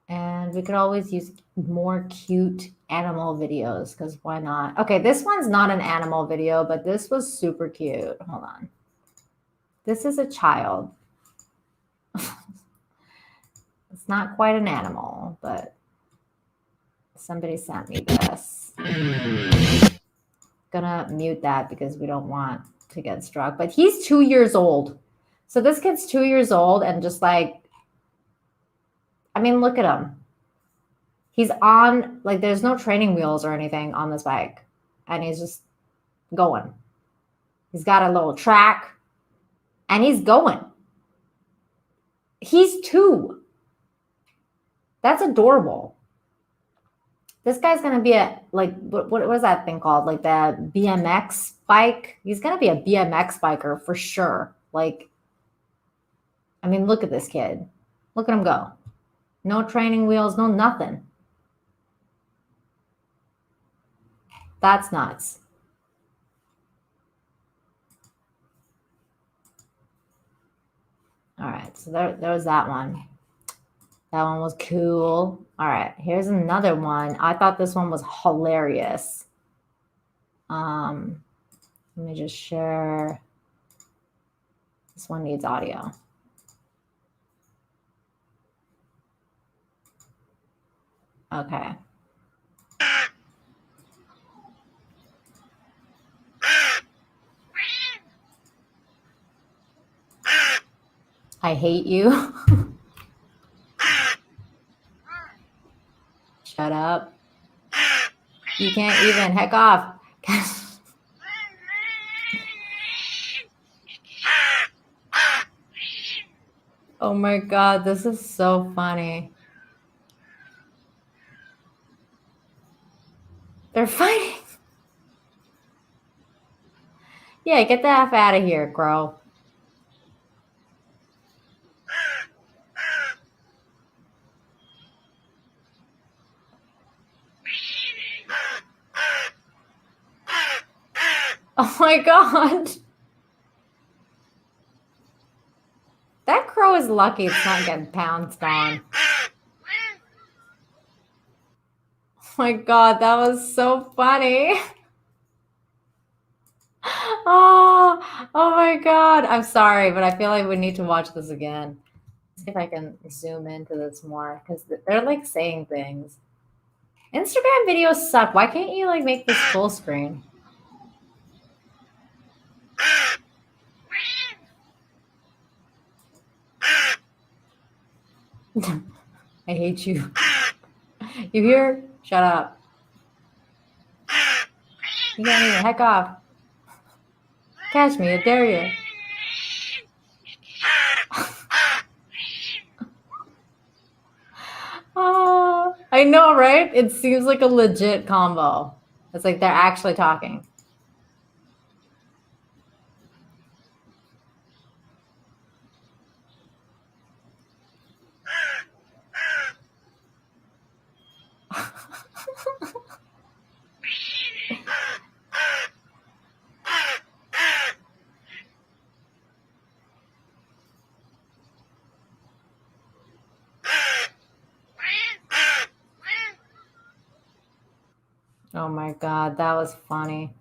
And we could always use more cute animal videos, because why not? Okay, this one's not an animal video, but this was super cute. Hold on. This is a child. It's not quite an animal, but somebody sent me this. Gonna mute that because we don't want to get struck. But he's 2 years old. So this kid's 2 years old and just like, I mean, look at him. He's on, like, there's no training wheels or anything on this bike. And he's just going. He's got a little track. And he's going. He's 2. That's adorable. This guy's going to be a, like, what is that thing called? Like the BMX bike? He's going to be a BMX biker for sure. Like, I mean, look at this kid. Look at him go. No training wheels, no nothing. That's nuts. All right, so there was that one. That one was cool. All right, here's another one. I thought this one was hilarious. Let me just share. This one needs audio. Okay. I hate you. Shut up. You can't even. Heck off. Oh my God, this is so funny. They're fighting. Yeah, get the F out of here, Crow. Oh my God. That crow is lucky it's not getting pounced on. Oh my God, that was so funny. Oh my God. I'm sorry, but I feel like we need to watch this again. See if I can zoom into this more, because they're like saying things. Instagram videos suck. Why can't you like make this full screen? I hate you. You hear? Shut up. You can't even heck off. Catch me, I dare you. Oh, I know, right? It seems like a legit combo. It's like they're actually talking. Oh my God, that was funny.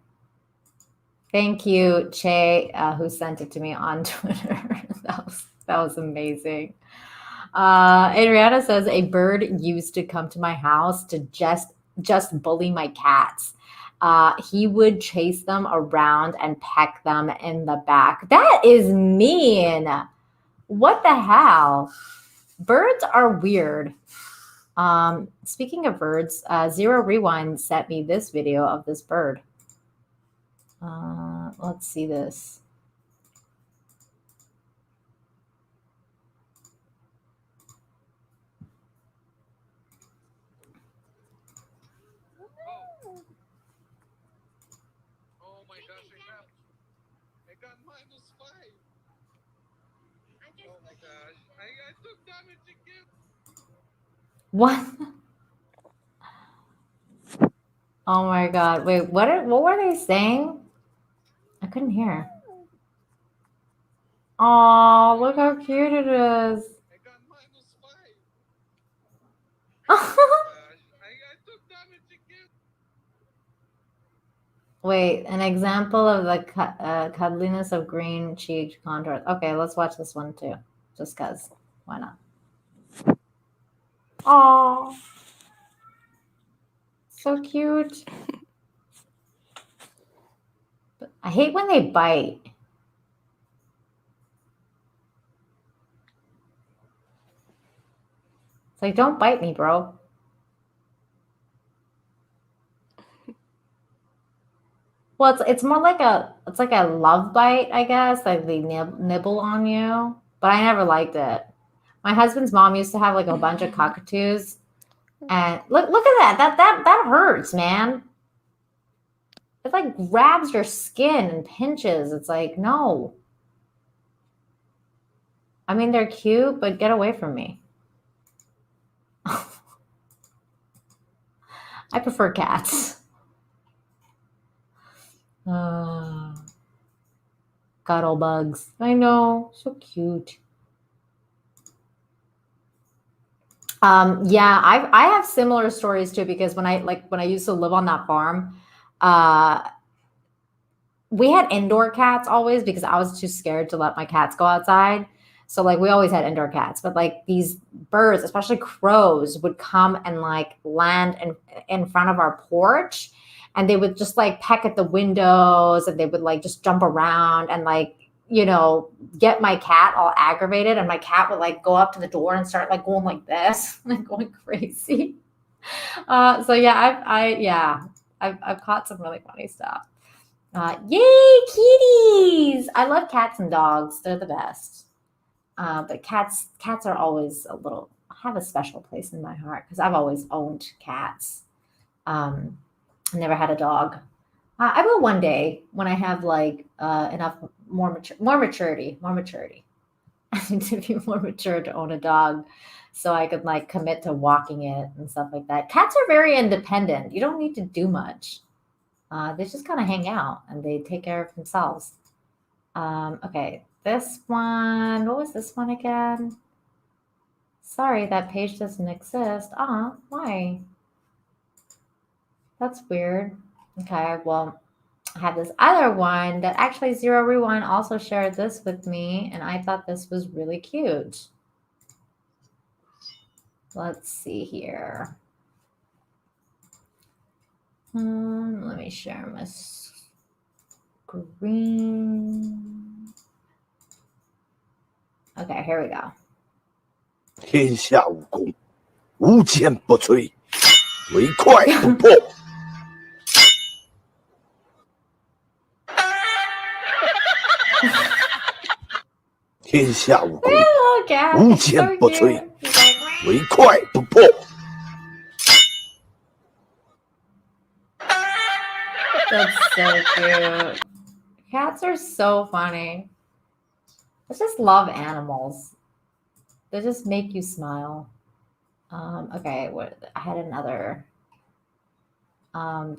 Thank you, Che, who sent it to me on Twitter. that was amazing. Adriana says, a bird used to come to my house to just bully my cats. He would chase them around and peck them in the back. That is mean. What the hell? Birds are weird. Speaking of birds, Zero Rewind sent me this video of this bird. Let's see this. Oh my gosh, I got -5. Oh my gosh, I took damage again. What? Oh my God. Wait, what were they saying? I couldn't hear. Oh, look how cute it is. Wait, an example of the cuddliness of green cheeked contours. Okay, let's watch this one too. Just because. Why not? Oh, so cute. I hate when they bite. It's like, don't bite me, bro. Well, it's more like a love bite, I guess. Like they nibble on you, but I never liked it. My husband's mom used to have like a bunch of cockatoos, and look at that hurts, man. It like grabs your skin and pinches. It's like, no. I mean, they're cute, but get away from me. I prefer cats. Cuddle bugs. I know, so cute. Yeah, I have similar stories too, because when I used to live on that farm, we had indoor cats always because I was too scared to let my cats go outside. So like we always had indoor cats, but like these birds, especially crows, would come and like land in front of our porch, and they would just like peck at the windows, and they would like just jump around and like, get my cat all aggravated, and my cat would like go up to the door and start like going like this, like going crazy. So yeah, I've caught some really funny stuff. Yay, kitties! I love cats and dogs. They're the best. But cats are always have a special place in my heart because I've always owned cats. I never had a dog. I will one day when I have like enough more maturity. I need to be more mature to own a dog, so I could like commit to walking it and stuff like that. Cats are very independent. You don't need to do much. They just kind of hang out and they take care of themselves. Okay, this one. What was this one again? Sorry, that page doesn't exist. Why? That's weird. Okay, well, I have this other one that actually Zero Rewind also shared this with me, and I thought this was really cute. Let's see here. Let me share my screen. Okay, here we go. 天下武功，无坚不摧，唯快不破。天下武功，无坚不摧，唯快不破。That's so cute. Cats are so funny. I just love animals. They just make you smile. Okay, I had another.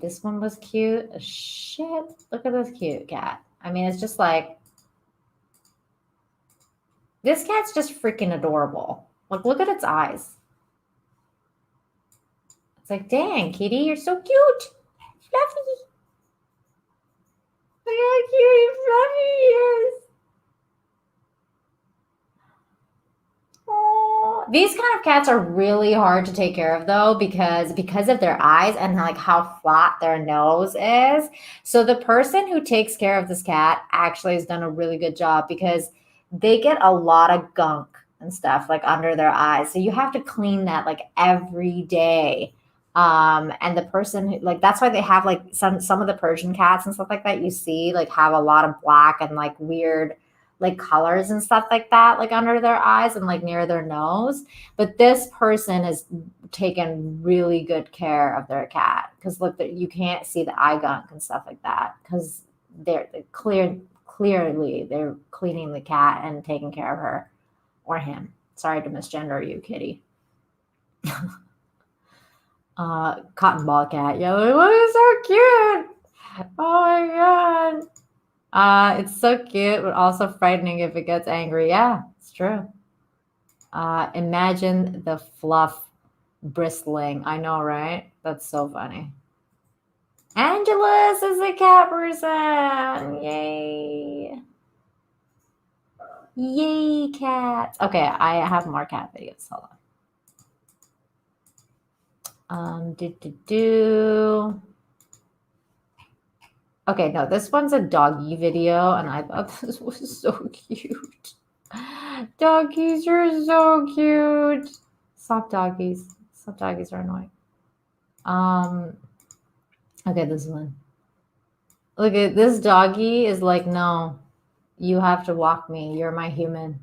This one was cute. Shit, look at this cute cat. I mean, it's just like, this cat's just freaking adorable. Like, look at its eyes. It's like, dang, kitty, you're so cute. Fluffy. Look how cute and fluffy he is. These kind of cats are really hard to take care of though, because of their eyes and like how flat their nose is. So the person who takes care of this cat actually has done a really good job, because they get a lot of gunk and stuff like under their eyes. So you have to clean that like every day. And the person who, like, that's why they have like some of the Persian cats and stuff like that you see like have a lot of black and like weird like colors and stuff like that, like under their eyes and like near their nose. But this person has taken really good care of their cat, because look, you can't see the eye gunk and stuff like that, because they're clearly they're cleaning the cat and taking care of her or him. Sorry to misgender you, kitty. Cotton ball cat. Yeah, like, look, it's so cute. Oh my god. It's so cute, but also frightening if it gets angry. Yeah, it's true. Imagine the fluff bristling. I know, right? That's so funny. Angelus is a cat person. Yay. Yay, cats. Okay, I have more cat videos. Hold on. Okay, no, this one's a doggy video, and I thought this was so cute. Doggies, you're so cute. Stop, doggies. Stop, doggies are annoying. Okay, this one. Look at this doggy is like, no, you have to walk me. You're my human.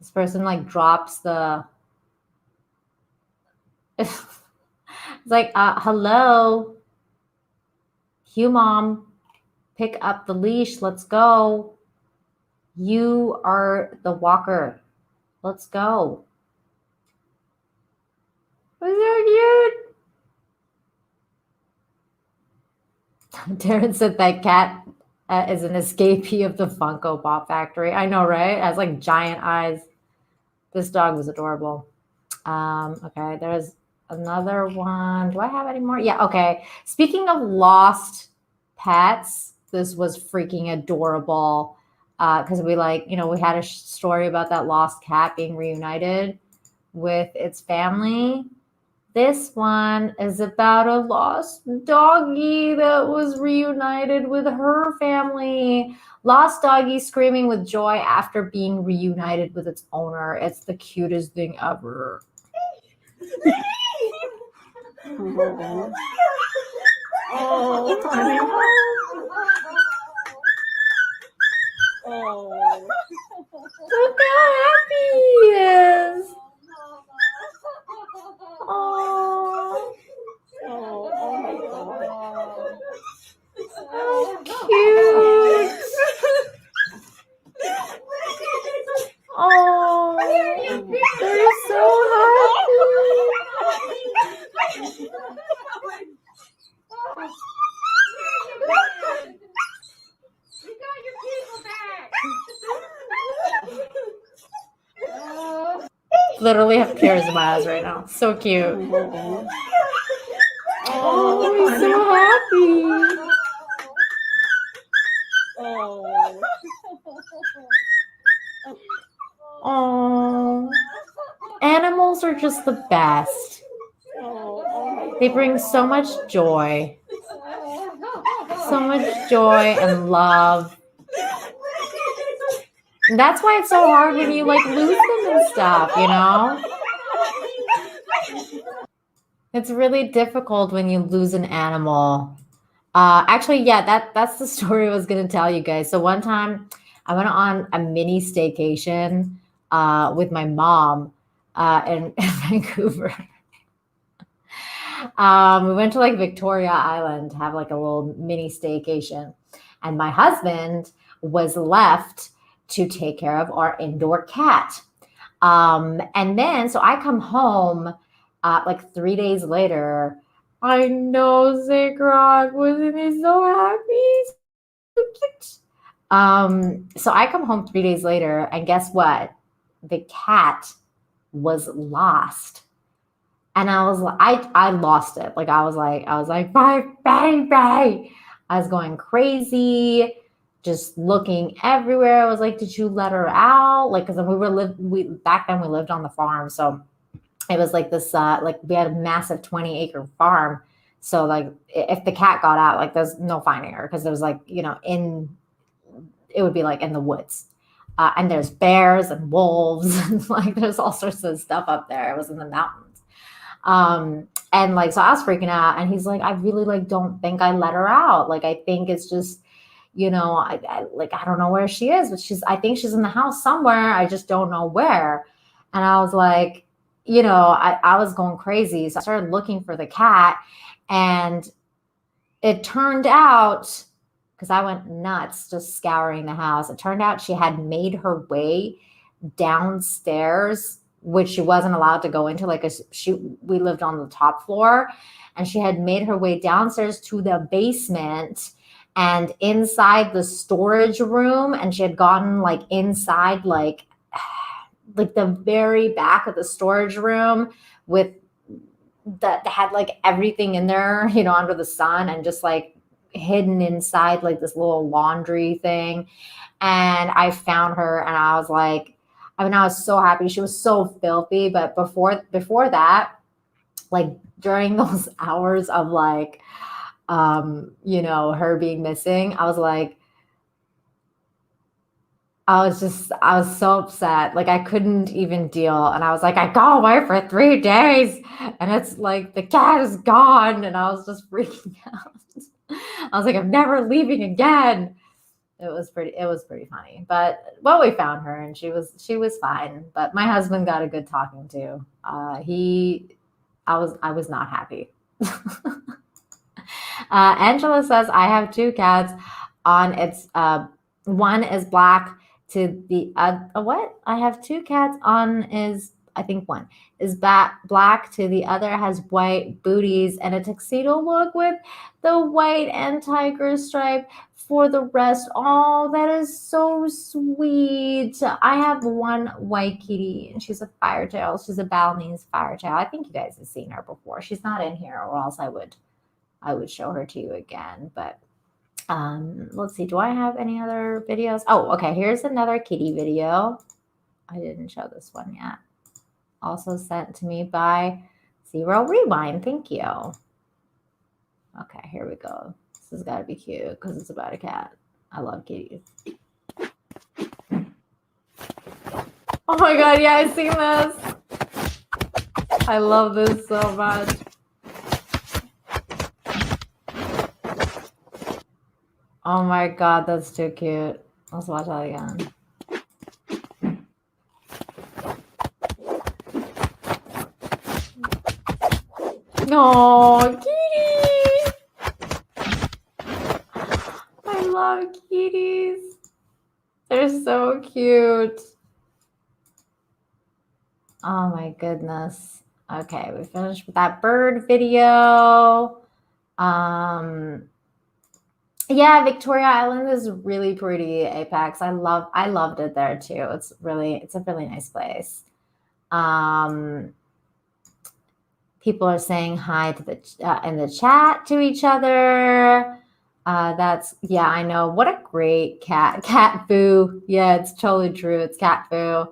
This person like drops the. It's like, hello, mom, pick up the leash. Let's go. You are the walker. Let's go. It's so cute. Darren said that cat is an escapee of the Funko Pop factory. I know, right? It has like giant eyes. This dog was adorable. Okay, there's another one. Do I have any more? Yeah, okay. Speaking of lost pets, this was freaking adorable. Because we we had a story about that lost cat being reunited with its family. This one is about a lost doggy that was reunited with her family. Lost doggy screaming with joy after being reunited with its owner. It's the cutest thing ever. Oh, honey. Oh. Look how happy he is. Oh. Oh my God. So cute. Oh, they're so happy. You got your people back. Literally have tears in my eyes right now. So cute. Oh, he's so happy. Oh, animals are just the best. They bring so much joy. So much joy and love. And that's why it's so hard when you like lose them and stuff, you know? It's really difficult when you lose an animal. Actually, yeah, that's the story I was gonna tell you guys. So one time I went on a mini staycation with my mom in Vancouver. We went to like Victoria Island to have like a little mini staycation. And my husband was left to take care of our indoor cat. And then, so I come home like 3 days later. I know, Zigrod, wasn't he so happy? So cute. So I come home 3 days later, and guess what? The cat was lost. And I was like, I lost it. Like I was like, my baby. I was going crazy, just looking everywhere. I was like, did you let her out? Like, because back then we lived on the farm, so it was like this. Like we had a massive 20-acre farm. So like, if the cat got out, like there's no finding her because there was like it would be like in the woods. And there's bears and wolves and like there's all sorts of stuff up there. It was in the mountains. And like, so I was freaking out, and he's like, I really like don't think I let her out. Like, I think it's just, I don't know where she is, but I think she's in the house somewhere. I just don't know where. And I was like, I was going crazy. So I started looking for the cat, and it turned out, because I went nuts just scouring the house. It turned out she had made her way downstairs which she wasn't allowed to go into. Like we lived on the top floor, and she had made her way downstairs to the basement and inside the storage room, and she had gotten like inside like the very back of the storage room with that had like everything in there, you know, under the sun, and just like hidden inside like this little laundry thing. And I found her, and I was like, I mean, I was so happy. She was so filthy. But before that, like during those hours of like, you know, her being missing, I was like, I was so upset. Like I couldn't even deal. And I was like, I go away for 3 days and it's like the cat is gone. And I was just freaking out. I was like, I'm never leaving again. It was pretty funny. But well, we found her and she was fine. But my husband got a good talking to. I was not happy. Angela says, I have 2 cats on its one is black to the what? I have 2 cats on is, I think one is black to the other has white booties and a tuxedo look with the white and tiger stripe for the rest. Oh, that is so sweet. I have 1 white kitty and she's a firetail. She's a Balinese firetail. I think you guys have seen her before. She's not in here, or else I would show her to you again. But let's see. Do I have any other videos? Oh, okay. Here's another kitty video. I didn't show this one yet. Also sent to me by Zero Rewind. Thank you. Okay, here we go. This has got to be cute because it's about a cat. I love kitties. Oh my God. Yeah, I've seen this. I love this so much. Oh my God, that's too cute. Let's watch that again. No, kitty! I love kitties. They're so cute. Oh my goodness. Okay, we finished with that bird video. Yeah, Victoria Island is really pretty, Apex. I loved it there too. It's a really nice place. People are saying hi to the in the chat to each other. Yeah, I know. What a great cat foo. Yeah, it's totally true. It's cat foo.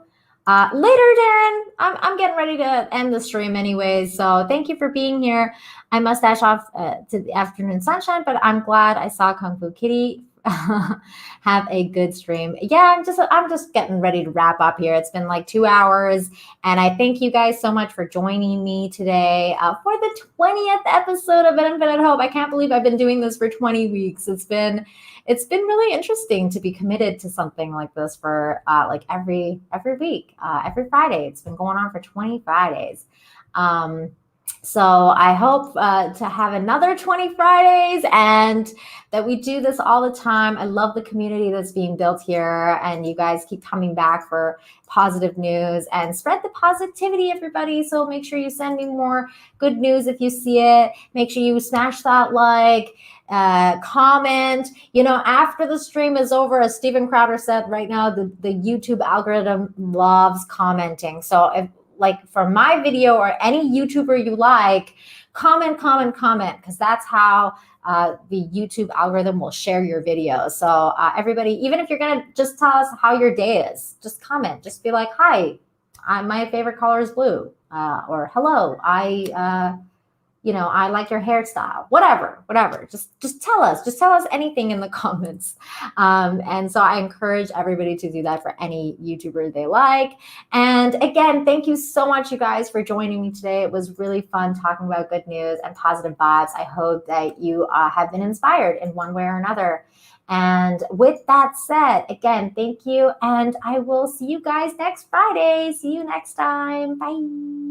Later, Darren. I'm getting ready to end the stream anyways. So thank you for being here. I must dash off to the afternoon sunshine, but I'm glad I saw Kung Fu Kitty have a good stream. Yeah, I'm just getting ready to wrap up here. It's been like 2 hours, and I thank you guys so much for joining me today for the 20th episode of Infinite Hope. I can't believe I've been doing this for 20 weeks. It's been really interesting to be committed to something like this for like every week, every Friday. It's been going on for 20 Fridays. So I hope to have another 20 Fridays and that we do this all the time. I love the community that's being built here, and you guys keep coming back for positive news and spread the positivity, everybody. So make sure you send me more good news if you see it. Make sure you smash that like, comment. You know, after the stream is over, as Steven Crowder said, right now the YouTube algorithm loves commenting. So if like for my video or any YouTuber you like, comment, because that's how the YouTube algorithm will share your video. So everybody, even if you're gonna just tell us how your day is, just comment. Just be like, hi, my favorite color is blue, or hello, I like your hairstyle, whatever. Just tell us anything in the comments. And so I encourage everybody to do that for any YouTuber they like. And again, thank you so much, you guys, for joining me today. It was really fun talking about good news and positive vibes. I hope that you have been inspired in one way or another. And with that said, again, thank you. And I will see you guys next Friday. See you next time. Bye.